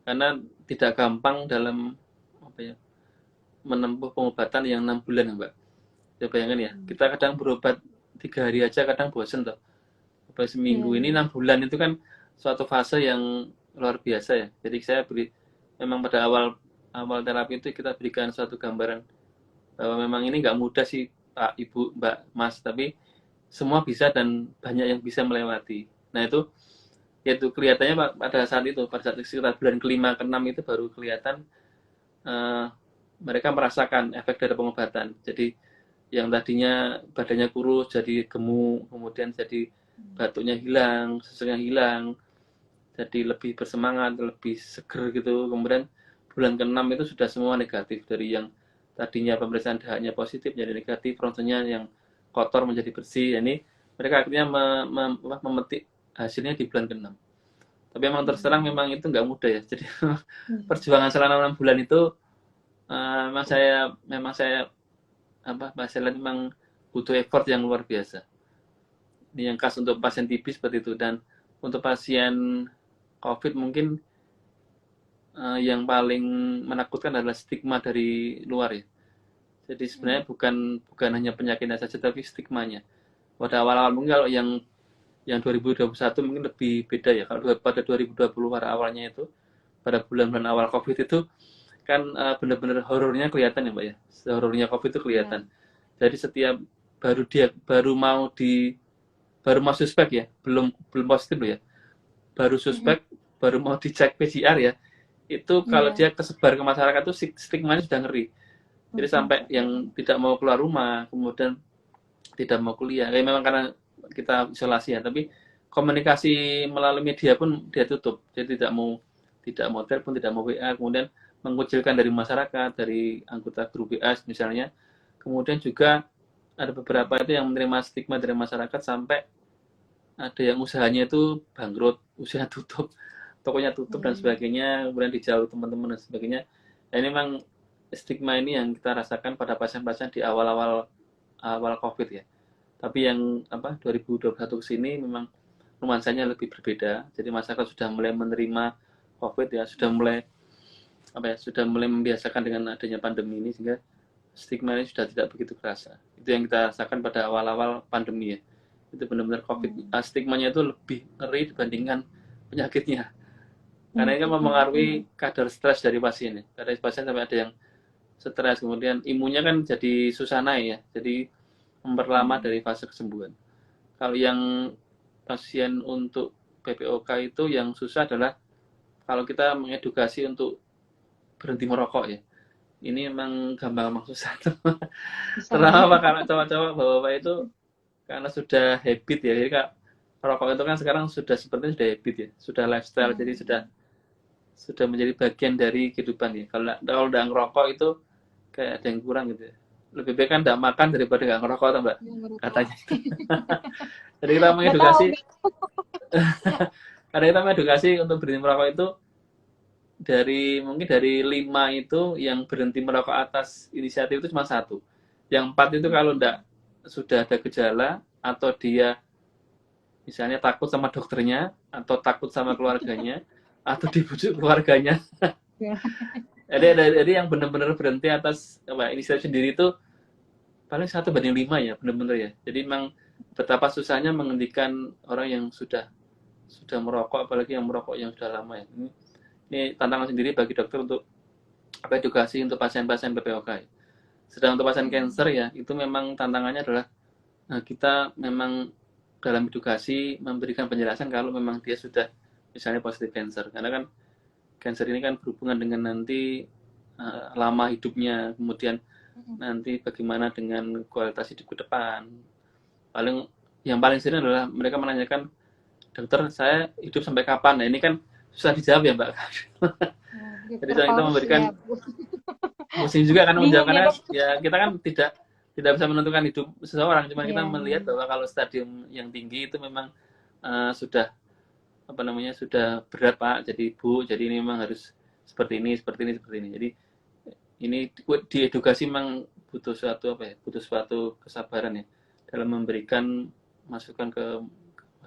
Karena tidak gampang dalam menempuh pengobatan yang 6 bulan ya, Mbak. Ya bayangkan ya, kita kadang berobat 3 hari aja kadang bosen toh. Sampai seminggu, ini 6 bulan itu kan suatu fase yang luar biasa ya. Jadi saya memang pada awal terapi itu kita berikan suatu gambaran bahwa memang ini nggak mudah sih Pak, Ibu, Mbak, Mas, tapi semua bisa dan banyak yang bisa melewati. Nah itu kelihatannya pada saat sekitar bulan ke-5, ke-6 itu baru kelihatan mereka merasakan efek dari pengobatan. Jadi yang tadinya badannya kurus jadi gemuk, kemudian jadi batuknya hilang, seseknya hilang, jadi lebih bersemangat, lebih seger gitu. Kemudian bulan ke-6 itu sudah semua negatif, dari yang tadinya pemeriksaan dahaknya positif jadi negatif, ronsennya yang kotor menjadi bersih. Ini mereka akhirnya memetik hasilnya di bulan ke-6. Tapi memang terus terang memang itu nggak mudah ya. Jadi perjuangan selama 6 bulan itu memang saya memang butuh effort yang luar biasa. Ini yang khas untuk pasien TB seperti itu. Dan untuk pasien COVID mungkin yang paling menakutkan adalah stigma dari luar ya. Jadi sebenarnya bukan hanya penyakitnya saja, tapi stigmanya. Pada awal-awal mungkin kalau yang 2021 mungkin lebih beda ya. Kalau pada 2020 pada awalnya itu, pada bulan-bulan awal COVID itu kan benar-benar horornya kelihatan ya Mbak ya. Horornya COVID itu kelihatan. Jadi setiap baru mau suspek ya, belum positif loh ya. Baru suspek, baru mau dicek PCR ya. Itu kalau dia kesebar ke masyarakat itu stigmanya sudah ngeri. Jadi sampai yang tidak mau keluar rumah, kemudian tidak mau kuliah. Ya memang karena kita isolasi ya, tapi komunikasi melalui media pun dia tutup. Jadi tidak mau telepon, tidak mau WA, kemudian mengucilkan dari masyarakat, dari anggota grup WA misalnya. Kemudian juga ada beberapa itu yang menerima stigma dari masyarakat sampai ada yang usahanya itu bangkrut, usaha tutup, tokonya tutup dan sebagainya, kemudian dijauh teman-teman dan sebagainya. Nah, ini memang stigma ini yang kita rasakan pada pasien-pasien di awal COVID ya. Tapi yang 2021 ke sini memang nuansanya lebih berbeda. Jadi masyarakat sudah mulai menerima COVID ya, sudah mulai membiasakan dengan adanya pandemi ini, sehingga stigma ini sudah tidak begitu kerasa. Itu yang kita rasakan pada awal-awal pandemi ya. Itu benar-benar COVID, stigmanya itu lebih ngeri dibandingkan penyakitnya. Karena ini kan mempengaruhi kadar stres dari pasien ya. Kadar pasien sampai ada yang stres, kemudian imunnya kan jadi susah naik ya. Jadi memperlama dari fase kesembuhan. Kalau yang pasien untuk PPOK itu yang susah adalah kalau kita mengedukasi untuk berhenti merokok ya, ini memang gampang susah tuh. Susah ya. Terutama karena cowok-cowok bapak-bapak itu karena sudah habit ya. Jadi kak, rokok itu kan sekarang sudah sepertinya sudah habit ya, sudah lifestyle. Jadi sudah menjadi bagian dari kehidupan ya. Kalau udah ngerokok itu kayak ada yang kurang gitu ya. Lebih baik kan tidak makan daripada nggak ngerokok, atau mbak? Yang merokok. Katanya. Jadi kita Nggak tahu. mengedukasi, karena kita mengedukasi untuk berhenti merokok itu mungkin dari 5 itu yang berhenti merokok atas inisiatif itu cuma satu. Yang 4 itu kalau enggak sudah ada gejala atau dia misalnya takut sama dokternya atau takut sama keluarganya atau dibujuk keluarganya. Ya. Jadi yang benar-benar berhenti atas inisiatif sendiri itu paling 1/5 ya, benar-benar ya. Jadi memang betapa susahnya menghentikan orang yang sudah merokok, apalagi yang merokok yang sudah lama ya. Ini tantangan sendiri bagi dokter untuk edukasi untuk pasien-pasien PPOK. Sedang untuk pasien cancer ya, itu memang tantangannya adalah kita memang dalam edukasi memberikan penjelasan kalau memang dia sudah misalnya positif cancer. Karena kan cancer ini kan berhubungan dengan nanti lama hidupnya, kemudian nanti bagaimana dengan kualitas hidup ke depan. Yang paling sering adalah mereka menanyakan, dokter saya hidup sampai kapan? Nah ini kan susah dijawab ya mbak. Jadi kita Terpaus memberikan ya. pusing juga kan menjawab, Bingung ya karena dok. ya kita kan tidak bisa menentukan hidup seseorang, cuma kita Iya. melihat bahwa kalau stadium yang tinggi itu memang sudah sudah berat pak, jadi bu, jadi ini memang harus seperti ini, seperti ini, seperti ini. Jadi ini diedukasi memang butuh suatu kesabaran ya dalam memberikan masukan ke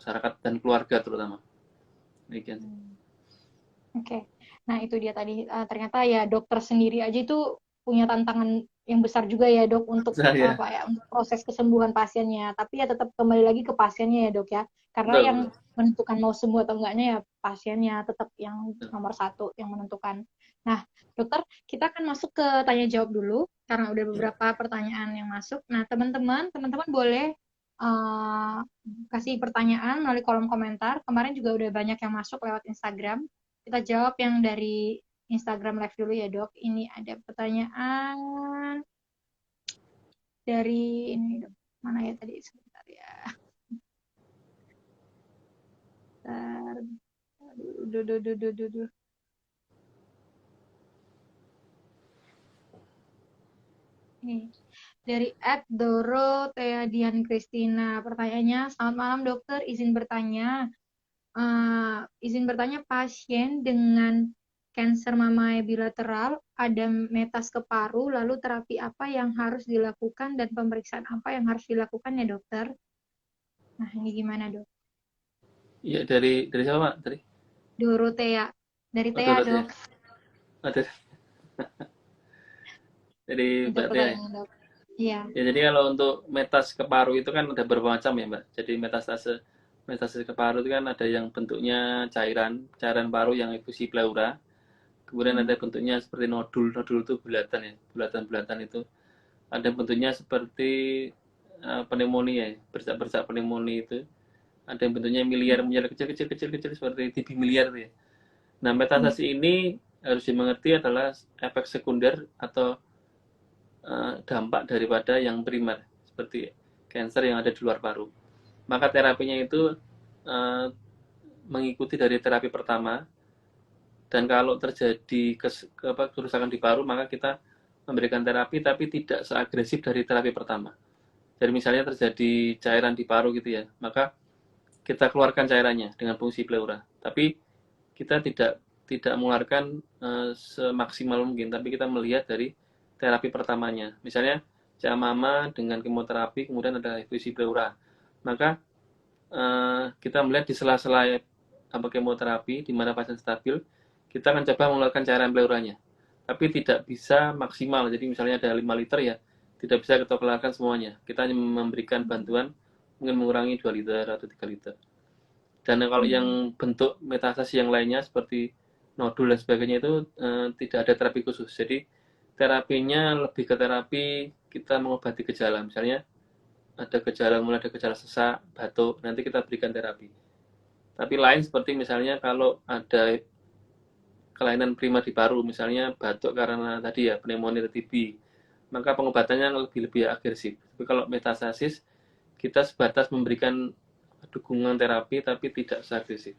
masyarakat dan keluarga terutama. Demikian. Oke. Nah, itu dia tadi ternyata ya dokter sendiri aja itu punya tantangan yang besar juga ya, Dok, untuk Saya apa ya, untuk proses kesembuhan pasiennya. Tapi ya tetap kembali lagi ke pasiennya ya, Dok ya. Karena betul yang betul. menentukan mau sembuh atau enggaknya ya pasiennya, tetap yang nomor satu yang menentukan. Nah, dokter, kita akan masuk ke tanya jawab dulu karena udah beberapa pertanyaan yang masuk. Nah, teman-teman boleh kasih pertanyaan melalui kolom komentar. Kemarin juga udah banyak yang masuk lewat Instagram. Kita jawab yang dari Instagram Live dulu ya, Dok. Ini ada pertanyaan dari ini, Dok. Mana ya tadi? Sebentar ya. Bentar. Aduh. Ini dari @doroteadian Kristina. Pertanyaannya, selamat malam dokter, izin bertanya. Pasien dengan kanker mamai bilateral ada metas ke paru, lalu terapi apa yang harus dilakukan dan pemeriksaan apa yang harus dilakukan ya dokter? Nah ini gimana dok? Iya dari siapa pak tadi? Dorotea dari Oh Tea Dorot ya. dok. Oh, dari Itu Mbak Tia ya. pertanyaan dok. Iya. Ya jadi kalau untuk metas ke paru itu kan ada beberapa macam ya mbak. Jadi metastase ke paru itu kan ada yang bentuknya cairan paru yang efusi pleura. Kemudian ada bentuknya seperti nodul itu bulatan ya, bulatan itu. Ada bentuknya seperti pneumonia ya, bercak-bercak pneumonia itu. Ada yang bentuknya miliar kecil seperti TB miliar itu ya. Nah metastase ini harus dimengerti adalah efek sekunder atau dampak daripada yang primer seperti kanker yang ada di luar paru. Maka terapinya itu mengikuti dari terapi pertama, dan kalau terjadi kerusakan di paru maka kita memberikan terapi tapi tidak seagresif dari terapi pertama. Jadi misalnya terjadi cairan di paru gitu ya, maka kita keluarkan cairannya dengan fungsi pleura. Tapi kita tidak mengeluarkan semaksimal mungkin, tapi kita melihat dari terapi pertamanya. Misalnya mama dengan kemoterapi, kemudian ada efusi pleura. Maka kita melihat di sela-sela kemoterapi, di mana pasien stabil, kita akan coba mengeluarkan cairan pleuranya. Tapi tidak bisa maksimal. Jadi misalnya ada 5 liter ya, tidak bisa kita keluarkan semuanya. Kita hanya memberikan bantuan mungkin mengurangi 2 liter atau 3 liter. Dan kalau yang bentuk metastasi yang lainnya seperti nodul dan sebagainya itu tidak ada terapi khusus. Jadi terapinya lebih ke terapi kita mengobati gejala. Misalnya mulai ada gejala sesak, batuk, nanti kita berikan terapi. Tapi lain seperti misalnya kalau ada kelainan primer di paru, misalnya batuk karena tadi ya pneumonia atau TB, maka pengobatannya lebih agresif. Tapi kalau metastasis, kita sebatas memberikan dukungan terapi tapi tidak seagresif.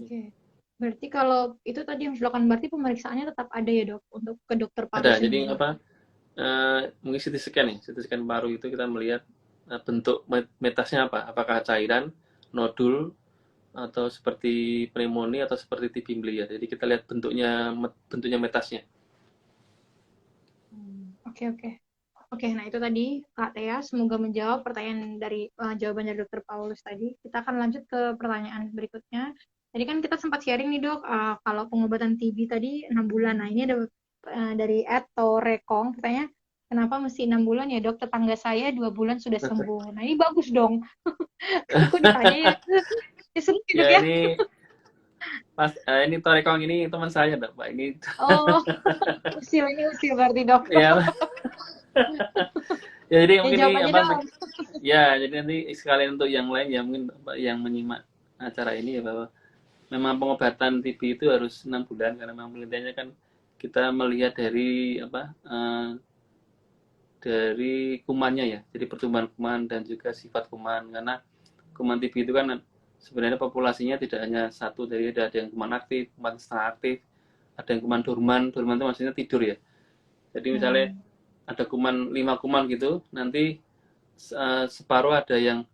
Oke. Berarti kalau itu tadi yang dilakukan berarti pemeriksaannya tetap ada ya dok untuk ke dokter paru Ada, jadi sendiri. apa? Mungkin CT scan nih, CT scan paru itu kita melihat bentuk metasnya apa, apakah cairan, nodul, atau seperti pneumonia atau seperti TB biliar. Jadi kita lihat bentuknya metasnya. Oke oke. Oke, nah itu tadi Kak Tea, semoga menjawab pertanyaan dari jawaban dari Dokter Paulus tadi. Kita akan lanjut ke pertanyaan berikutnya. Tadi kan kita sempat sharing nih dok, kalau pengobatan TB tadi 6 bulan. Nah ini ada dari Ed Rekong, katanya kenapa mesti 6 bulan ya dok? Tetangga saya 2 bulan sudah sembuh. Nah ini bagus dong. Kok ditanya ya? Ya seru ya Ya dok ya? ini ini Torekong ini teman saya, Pak. Ini Oh, usil ini usil berarti dok. ya, ya jadi Ya mungkin ini jawab aja apa? dong. Ya, jadi nanti sekalian untuk yang lain ya mungkin Bapak yang menyimak acara ini ya bahwa memang pengobatan TB itu harus 6 bulan karena memang penelitiannya kan kita melihat dari apa dari kumannya ya, jadi pertumbuhan kuman dan juga sifat kuman karena kuman TB itu kan sebenarnya populasinya tidak hanya satu, dari ada yang kuman aktif, kuman setengah aktif, ada yang kuman dorman, dorman itu maksudnya tidur ya. Jadi misalnya ada kuman 5 kuman gitu, nanti separuh ada yang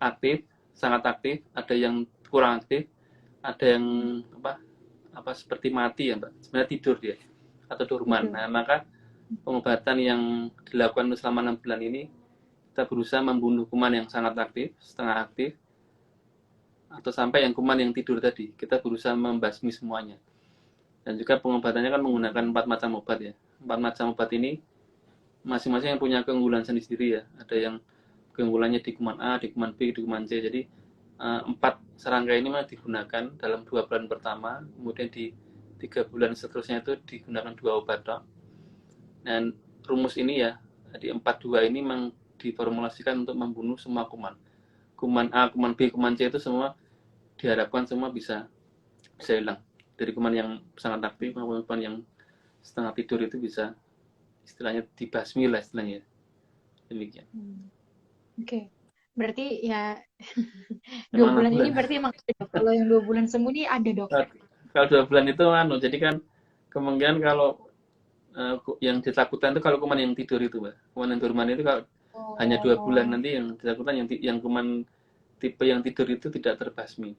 aktif, sangat aktif, ada yang kurang aktif, ada yang apa seperti mati ya Mbak, sebenarnya tidur dia atau dorman. Tidur. Nah maka pengobatan yang dilakukan selama 6 bulan ini kita berusaha membunuh kuman yang sangat aktif, setengah aktif, atau sampai yang kuman yang tidur tadi. Kita berusaha membasmi semuanya. Dan juga pengobatannya kan menggunakan 4 macam obat ya. 4 macam obat ini masing-masing yang punya keunggulan sendiri ya. Ada yang keunggulannya di kuman A, di kuman B, di kuman C. Jadi 4 serangkai ini memang digunakan dalam 2 bulan pertama, kemudian di 3 bulan seterusnya itu digunakan 2 obat dok. Dan rumus ini ya, di 42 ini memang diformulasikan untuk membunuh semua kuman. Kuman A, kuman B, kuman C itu semua diharapkan semua bisa hilang. Dari kuman yang sangat aktif maupun kuman yang setengah tidur itu bisa istilahnya dibasmi lah istilahnya. Demikian. Oke. Berarti ya 2 Emang 6 bulan ini bulan. berarti emang ada dok. Kalau yang 2 bulan sembuh nih ada dok. Kalau 2 bulan itu jadi kan kemungkinan kalau yang ditakutkan itu kalau kuman yang tidur itu, Mbak. Kuman yang dorman itu kalau hanya 2 bulan, Oh, nanti yang ditakutkan yang kuman tipe yang tidur itu tidak terbasmi.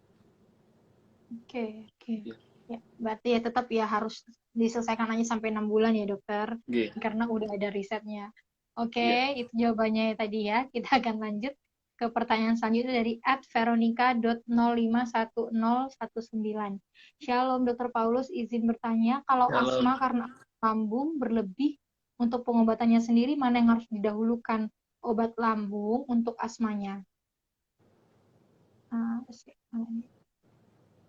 oke, oke. Ya. Ya, berarti ya tetap ya harus diselesaikan aja sampai 6 bulan ya dokter, Iya. karena udah ada risetnya. Iya. Oke, itu jawabannya tadi ya. Kita akan lanjut ke pertanyaan selanjutnya dari @veronica.0510119. Shalom Dokter Paulus, izin bertanya, kalau Kalau asma karena lambung berlebih, untuk pengobatannya sendiri mana yang harus didahulukan? Obat lambung untuk asmanya. Ah,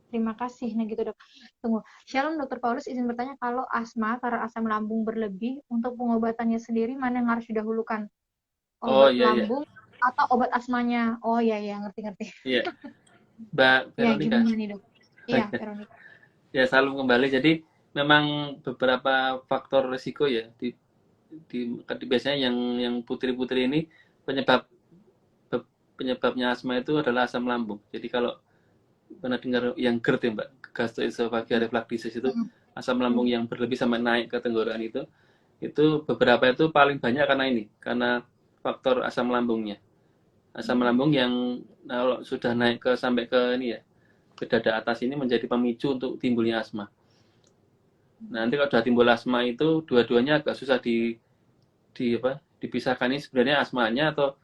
Terima kasih. Nah gitu dok. Tunggu. Shalom Dokter Paulus, izin bertanya, kalau asma karena asam lambung berlebih, untuk pengobatannya sendiri mana yang harus didahulukan? oh Obat iya iya. lambung atau obat asmanya? Oh iya ya, ngerti-ngerti. Iya. Mbak Ya Veronica. gimana nih dok? Iya Veronica. Ya, salam kembali. Jadi memang beberapa faktor risiko ya biasanya yang putri-putri ini penyebab penyebabnya asma itu adalah asam lambung. Jadi kalau pernah dengar yang GERD ya Mbak, gastroesophageal reflux disease itu asam lambung yang berlebih sampai naik ke tenggorokan itu beberapa itu paling banyak karena ini, karena faktor asam lambungnya. Asam lambung yang kalau sudah naik sampai ke ini ya, ke dada atas ini menjadi pemicu untuk timbulnya asma. Nah, nanti kalau sudah timbul asma itu dua-duanya agak susah dipisahkan ini sebenarnya asmanya atau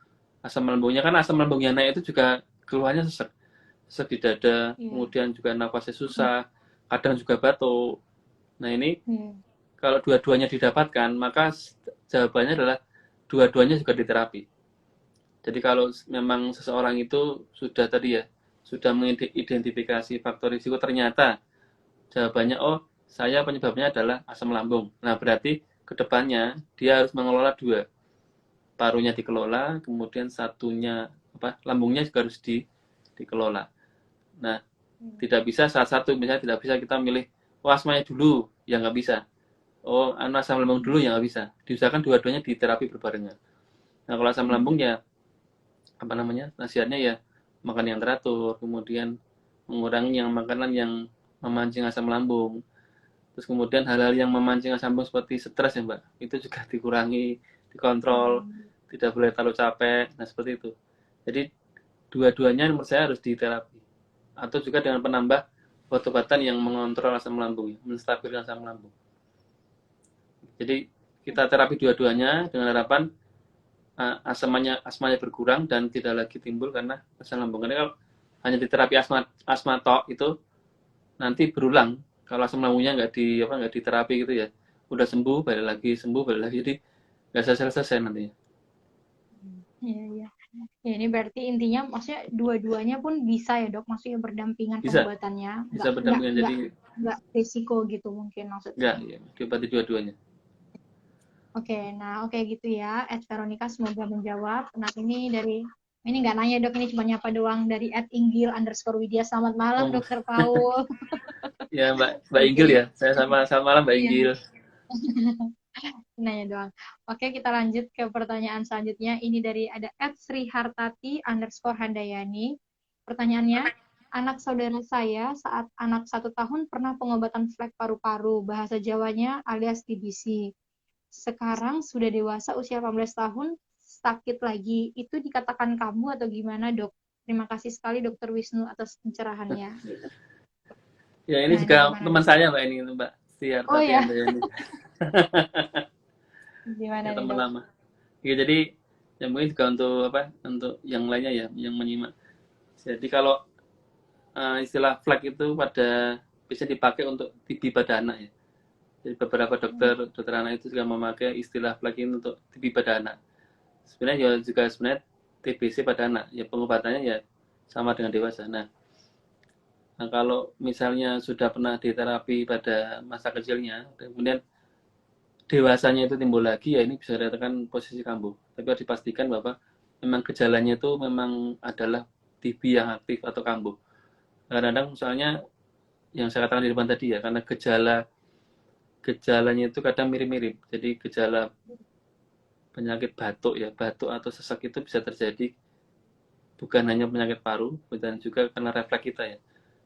asam lambungnya. Kan asam lambungnya naik itu juga keluhannya sesek di dada, Iya. kemudian juga nafasnya susah, kadang juga batuk. Nah, ini Iya. kalau dua-duanya didapatkan, maka jawabannya adalah dua-duanya juga diterapi. Jadi kalau memang seseorang itu sudah tadi ya, sudah mengidentifikasi faktor risiko, ternyata jawabannya, oh saya penyebabnya adalah asam lambung. Nah berarti kedepannya dia harus mengelola dua, parunya dikelola, kemudian satunya lambungnya juga harus dikelola. Nah Tidak bisa salah satu, misalnya tidak bisa kita milih, oh asmanya dulu, ya nggak bisa. Oh, asam lambung dulu, ya nggak bisa. Diusahakan dua-duanya di terapi berbarengan. Nah, kalau asam lambung ya, apa namanya, nasihatnya ya makan yang teratur, kemudian mengurangi yang makanan yang memancing asam lambung. Terus kemudian hal-hal yang memancing asam lambung seperti stres ya Mbak, itu juga dikurangi, dikontrol, tidak boleh terlalu capek, nah seperti itu. Jadi dua-duanya menurut saya harus diterapi. Atau juga dengan penambah obat-obatan yang mengontrol asam lambung, menstabilkan asam lambung. Jadi kita terapi dua-duanya dengan harapan asmanya berkurang dan tidak lagi timbul karena asam lambung. Karena kalau hanya diterapi asma tok itu nanti berulang. Kalau asam lambungnya nggak diterapi gitu ya, udah sembuh balik lagi, jadi nggak selesai nantinya. Iya, iya. Ya, ini berarti intinya maksudnya dua-duanya pun bisa ya dok, maksudnya berdampingan Bisa, pengobatannya, bisa berdampingan. Jadi nggak risiko gitu mungkin nggak maksudnya. ya, diobati dua-duanya. Oke, nah oke gitu ya, Ed Veronica semoga menjawab. Nah ini nggak nanya dok, ini cuma nyapa doang dari @inggil_widya. Selamat malam Oh, Dokter Paul. ya Mbak Inggil Oke, ya. Saya sama malam Mbak iya. Inggil. Nanya doang. Oke, kita lanjut ke pertanyaan selanjutnya. Ini dari ada @srihartati_handayani. Pertanyaannya, anak saudara saya saat anak 1 tahun pernah pengobatan flek paru-paru, bahasa Jawanya alias TBC. Sekarang sudah dewasa usia 18 tahun, sakit lagi. Itu dikatakan kambuh atau gimana, Dok? Terima kasih sekali Dokter Wisnu atas pencerahannya. Ya ini Nah, ini juga gimana, teman Dok? saya Mbak ini Mbak Oh Siartati ya, Handayani. gimana Ya nih, teman Dok? lama. Ya jadi yang mungkin juga untuk untuk yang lainnya ya yang menyimak. Jadi kalau istilah flek itu bisa dipakai untuk TB pada anak ya. Jadi beberapa dokter anak itu juga memakai istilah flek ini untuk TB pada anak. Sebenarnya juga sebenarnya TBC pada anak ya, pengobatannya ya sama dengan dewasa. Nah, kalau misalnya sudah pernah diterapi pada masa kecilnya, kemudian dewasanya itu timbul lagi, ya ini bisa dikatakan posisi kambuh. Tapi harus dipastikan bahwa memang gejalanya itu memang adalah TB yang aktif atau kambuh. Kadang-kadang misalnya yang saya katakan di depan tadi ya, karena gejalanya itu kadang mirip-mirip. Jadi gejala penyakit batuk ya, batuk atau sesak itu bisa terjadi bukan hanya penyakit paru, dan juga karena refleks kita ya.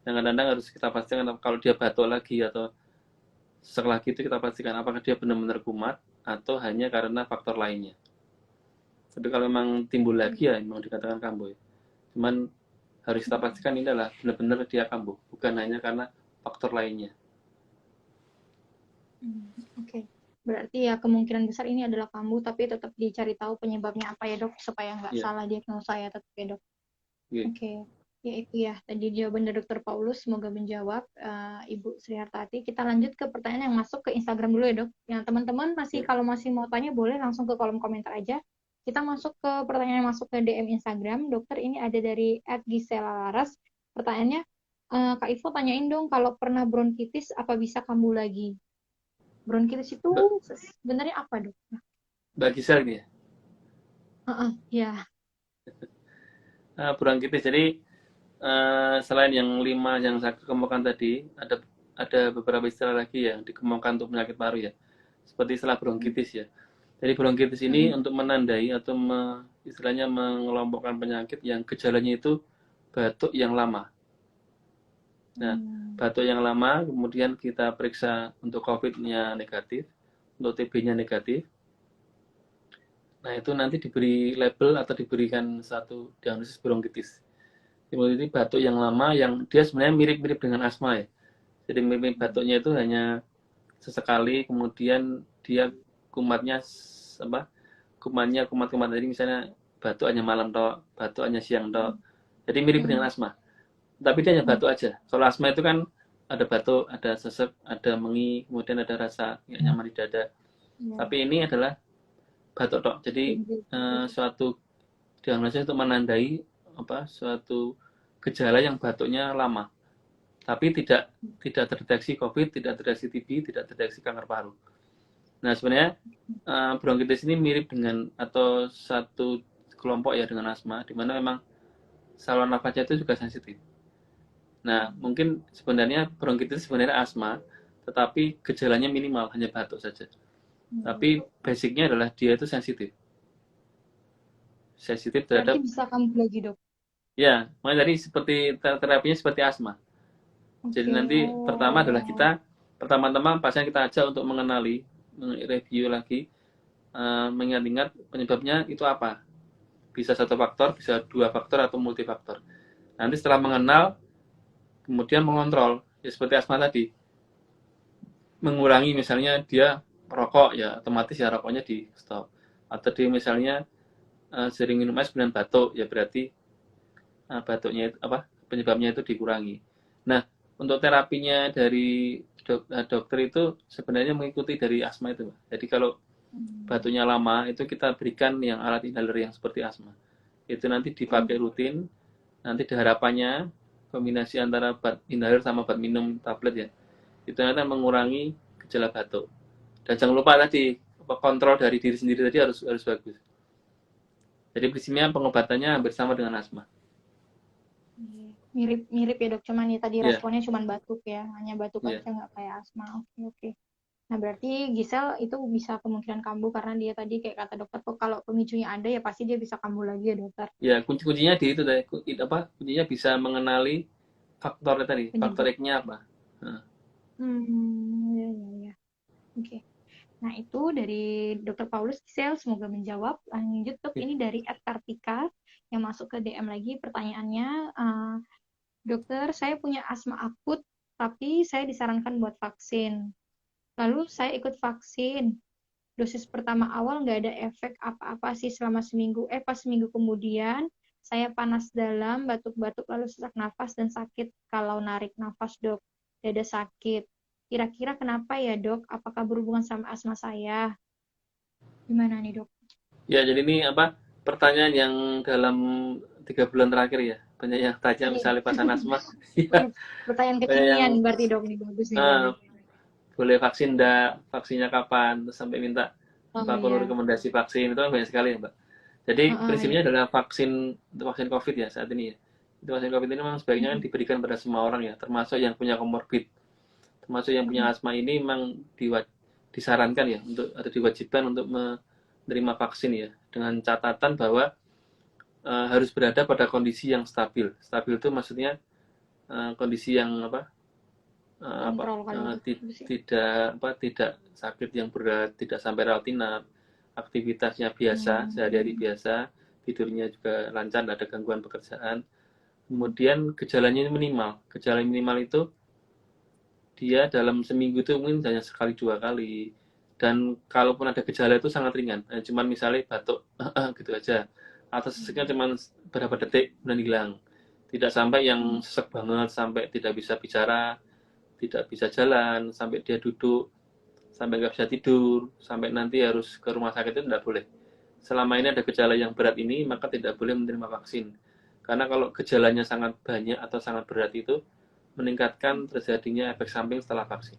Yang kadang-kadang harus kita pastikan kalau dia batuk lagi atau sesak lagi itu kita pastikan apakah dia benar-benar kumat atau hanya karena faktor lainnya. Tapi kalau memang timbul lagi ya memang dikatakan kambuh ya. Cuman harus kita pastikan ini adalah benar-benar dia kambuh, bukan hanya karena faktor lainnya. Oke. Berarti ya kemungkinan besar ini adalah kambuh, tapi tetap dicari tahu penyebabnya apa ya dok, supaya nggak Iya, salah diagnosa ya tetap ya dok. iya. Oke. Ya itu ya, tadi jawaban dari dokter Paulus, semoga menjawab Ibu Sri Hartati. Kita lanjut ke pertanyaan yang masuk ke Instagram dulu ya dok. Yang teman-teman Iya. kalau masih mau tanya boleh langsung ke kolom komentar aja. Kita masuk ke pertanyaan yang masuk ke DM Instagram. Dokter, ini ada dari @gisela laras. Pertanyaannya, Kak Ivo tanyain dong, kalau pernah bronkitis apa bisa kambuh lagi? Bronkitis itu Mbak, sebenarnya apa, Dok? Mbak Gisel ini ya. Ya. Bronkitis. Jadi selain yang 5 yang saya kemukakan tadi, ada beberapa istilah lagi yang dikemukakan untuk penyakit paru ya. Seperti istilah bronkitis ya. Jadi bronkitis ini untuk menandai atau istilahnya mengelompokkan penyakit yang gejalanya itu batuk yang lama. Nah, batuk yang lama kemudian kita periksa untuk COVID-nya negatif, untuk TB-nya negatif. Nah, itu nanti diberi label atau diberikan satu diagnosis bronkitis. Kemudian ini batuk yang lama yang dia sebenarnya mirip-mirip dengan asma ya. Jadi mirip batuknya itu hanya sesekali, kemudian dia kumatnya apa? Kumat-kumat tadi misalnya batuk hanya malam tok, batuk hanya siang tok. Jadi mirip dengan asma. Tapi dia hanya batuk aja. Kalau asma itu kan ada batuk, ada sesek, ada mengi, kemudian ada rasa nggak nyaman di dada. Tapi ini adalah batuk tok. Jadi suatu diagnosis untuk menandai suatu gejala yang batuknya lama, tapi tidak terdeteksi COVID, tidak terdeteksi TB, tidak terdeteksi kanker paru. Nah sebenarnya bronkitis ini mirip dengan atau satu kelompok ya dengan asma, di mana memang saluran nafasnya itu juga sensitif. Nah, mungkin sebenarnya bronkitis sebenarnya asma, tetapi gejalanya minimal, hanya batuk saja. Tapi basicnya adalah dia itu sensitif. Sensitif Berarti terhadap, bisa kambuh lagi, Dok. ya, makanya tadi seperti terapinya seperti asma. Jadi Oke, nanti pertama adalah oh. kita, pertama-tama pasien kita ajak untuk mengenali, review lagi, mengingat-ingat penyebabnya itu apa. Bisa satu faktor, bisa dua faktor, atau multifaktor. Nanti setelah mengenal, kemudian mengontrol. Ya seperti asma tadi, mengurangi misalnya dia rokok, ya otomatis ya rokoknya di stop. Atau dia misalnya sering minum es kemudian batuk, ya berarti batuknya itu apa, penyebabnya itu dikurangi. Nah, untuk terapinya dari dokter itu sebenarnya mengikuti dari asma itu. Jadi kalau batuknya lama itu kita berikan yang alat inhaler yang seperti asma. Itu nanti dipakai rutin. Nanti harapannya kombinasi antara bat inhaler sama bat minum tablet ya. Itu nanti mengurangi gejala batuk. Dan jangan lupa tadi kontrol dari diri sendiri tadi harus bagus. Jadi prinsipnya pengobatannya hampir sama dengan asma. Mirip ya, Dok. Cuman ya tadi Iya, responnya cuman batuk ya. Hanya batuk iya. aja, nggak kayak asma. Oke, oke. Nah, berarti Gisel itu bisa kemungkinan kambuh karena dia tadi kayak kata dokter, kok kalau pemicunya ada ya pasti dia bisa kambuh lagi ya, dokter. Ya, kuncinya di itu tadi. Apa? Kuncinya bisa mengenali faktornya tadi. Faktor Penyebab. X-nya apa? Nah, Ya, ya, ya. Oke. Nah, itu dari Dokter Paulus Gisel, semoga menjawab. Lanjut, Dok, ini dari Ed Kartika yang masuk ke DM lagi pertanyaannya. Dokter, saya punya asma akut, tapi saya disarankan buat vaksin. Lalu saya ikut vaksin. Dosis pertama awal nggak ada efek apa-apa sih selama seminggu. Pas seminggu kemudian, saya panas dalam, batuk-batuk, lalu sesak nafas, dan sakit kalau narik nafas, Dok. Dada sakit. Kira-kira kenapa ya, Dok? Apakah berhubungan sama asma saya? Gimana nih, Dok? ya jadi ini apa? Pertanyaan yang dalam 3 bulan terakhir ya. Banyak yang tanya Iya. misalnya pas asma. Iya, Pertanyaan banyak yang kekinian berarti, Dok, nih. Bagus nih, ah, bagus. boleh vaksin enggak, vaksinnya kapan, terus sampai minta Oh apa perlu iya. rekomendasi vaksin, itu kan banyak sekali ya Mbak. Jadi Iya. prinsipnya adalah vaksin COVID ya saat ini ya. Itu vaksin COVID ini memang sebaiknya kan diberikan pada semua orang ya, termasuk yang punya komorbid, termasuk yang punya asma ini memang disarankan ya untuk atau diwajibkan untuk menerima vaksin ya, dengan catatan bahwa harus berada pada kondisi yang stabil. Stabil itu maksudnya kondisi yang apa, Kontrol kali, Dok. Sih. tidak sakit yang berat, tidak sampai rawat inap, aktivitasnya biasa, sehari-hari Hmm. biasa, tidurnya juga lancar, tidak ada gangguan pekerjaan. Kemudian gejalanya minimal. Gejala minimal itu dia dalam seminggu itu mungkin hanya sekali 2 kali. Dan kalaupun ada gejala itu sangat ringan. Cuman misalnya batuk gitu aja. Atau seseknya cuman berapa detik kemudian hilang. Tidak sampai yang sesek banget sampai tidak bisa bicara, tidak bisa jalan, sampai dia duduk, sampai nggak bisa tidur, sampai nanti harus ke rumah sakit itu tidak boleh. Selama ini ada gejala yang berat ini, maka tidak boleh menerima vaksin. Karena kalau gejalanya sangat banyak atau sangat berat itu, meningkatkan terjadinya efek samping setelah vaksin.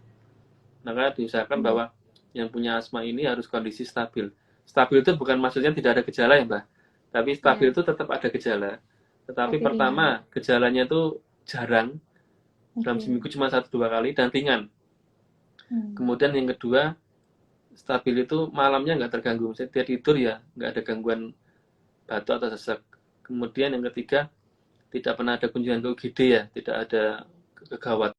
Maka diusahakan bahwa yang punya asma ini harus kondisi stabil. Stabil itu bukan maksudnya tidak ada gejala ya Mbak, tapi stabil Iya. itu tetap ada gejala. Tetapi Tapi ringan. pertama, gejalanya itu jarang, dalam Oke. seminggu cuma 1-2 kali, dan ringan. Hmm. Kemudian yang kedua, stabil itu malamnya nggak terganggu. Misalnya dia tidur ya nggak ada gangguan batuk atau sesak. Kemudian yang ketiga, tidak pernah ada kunjungan ke UGD ya, tidak ada kegawat.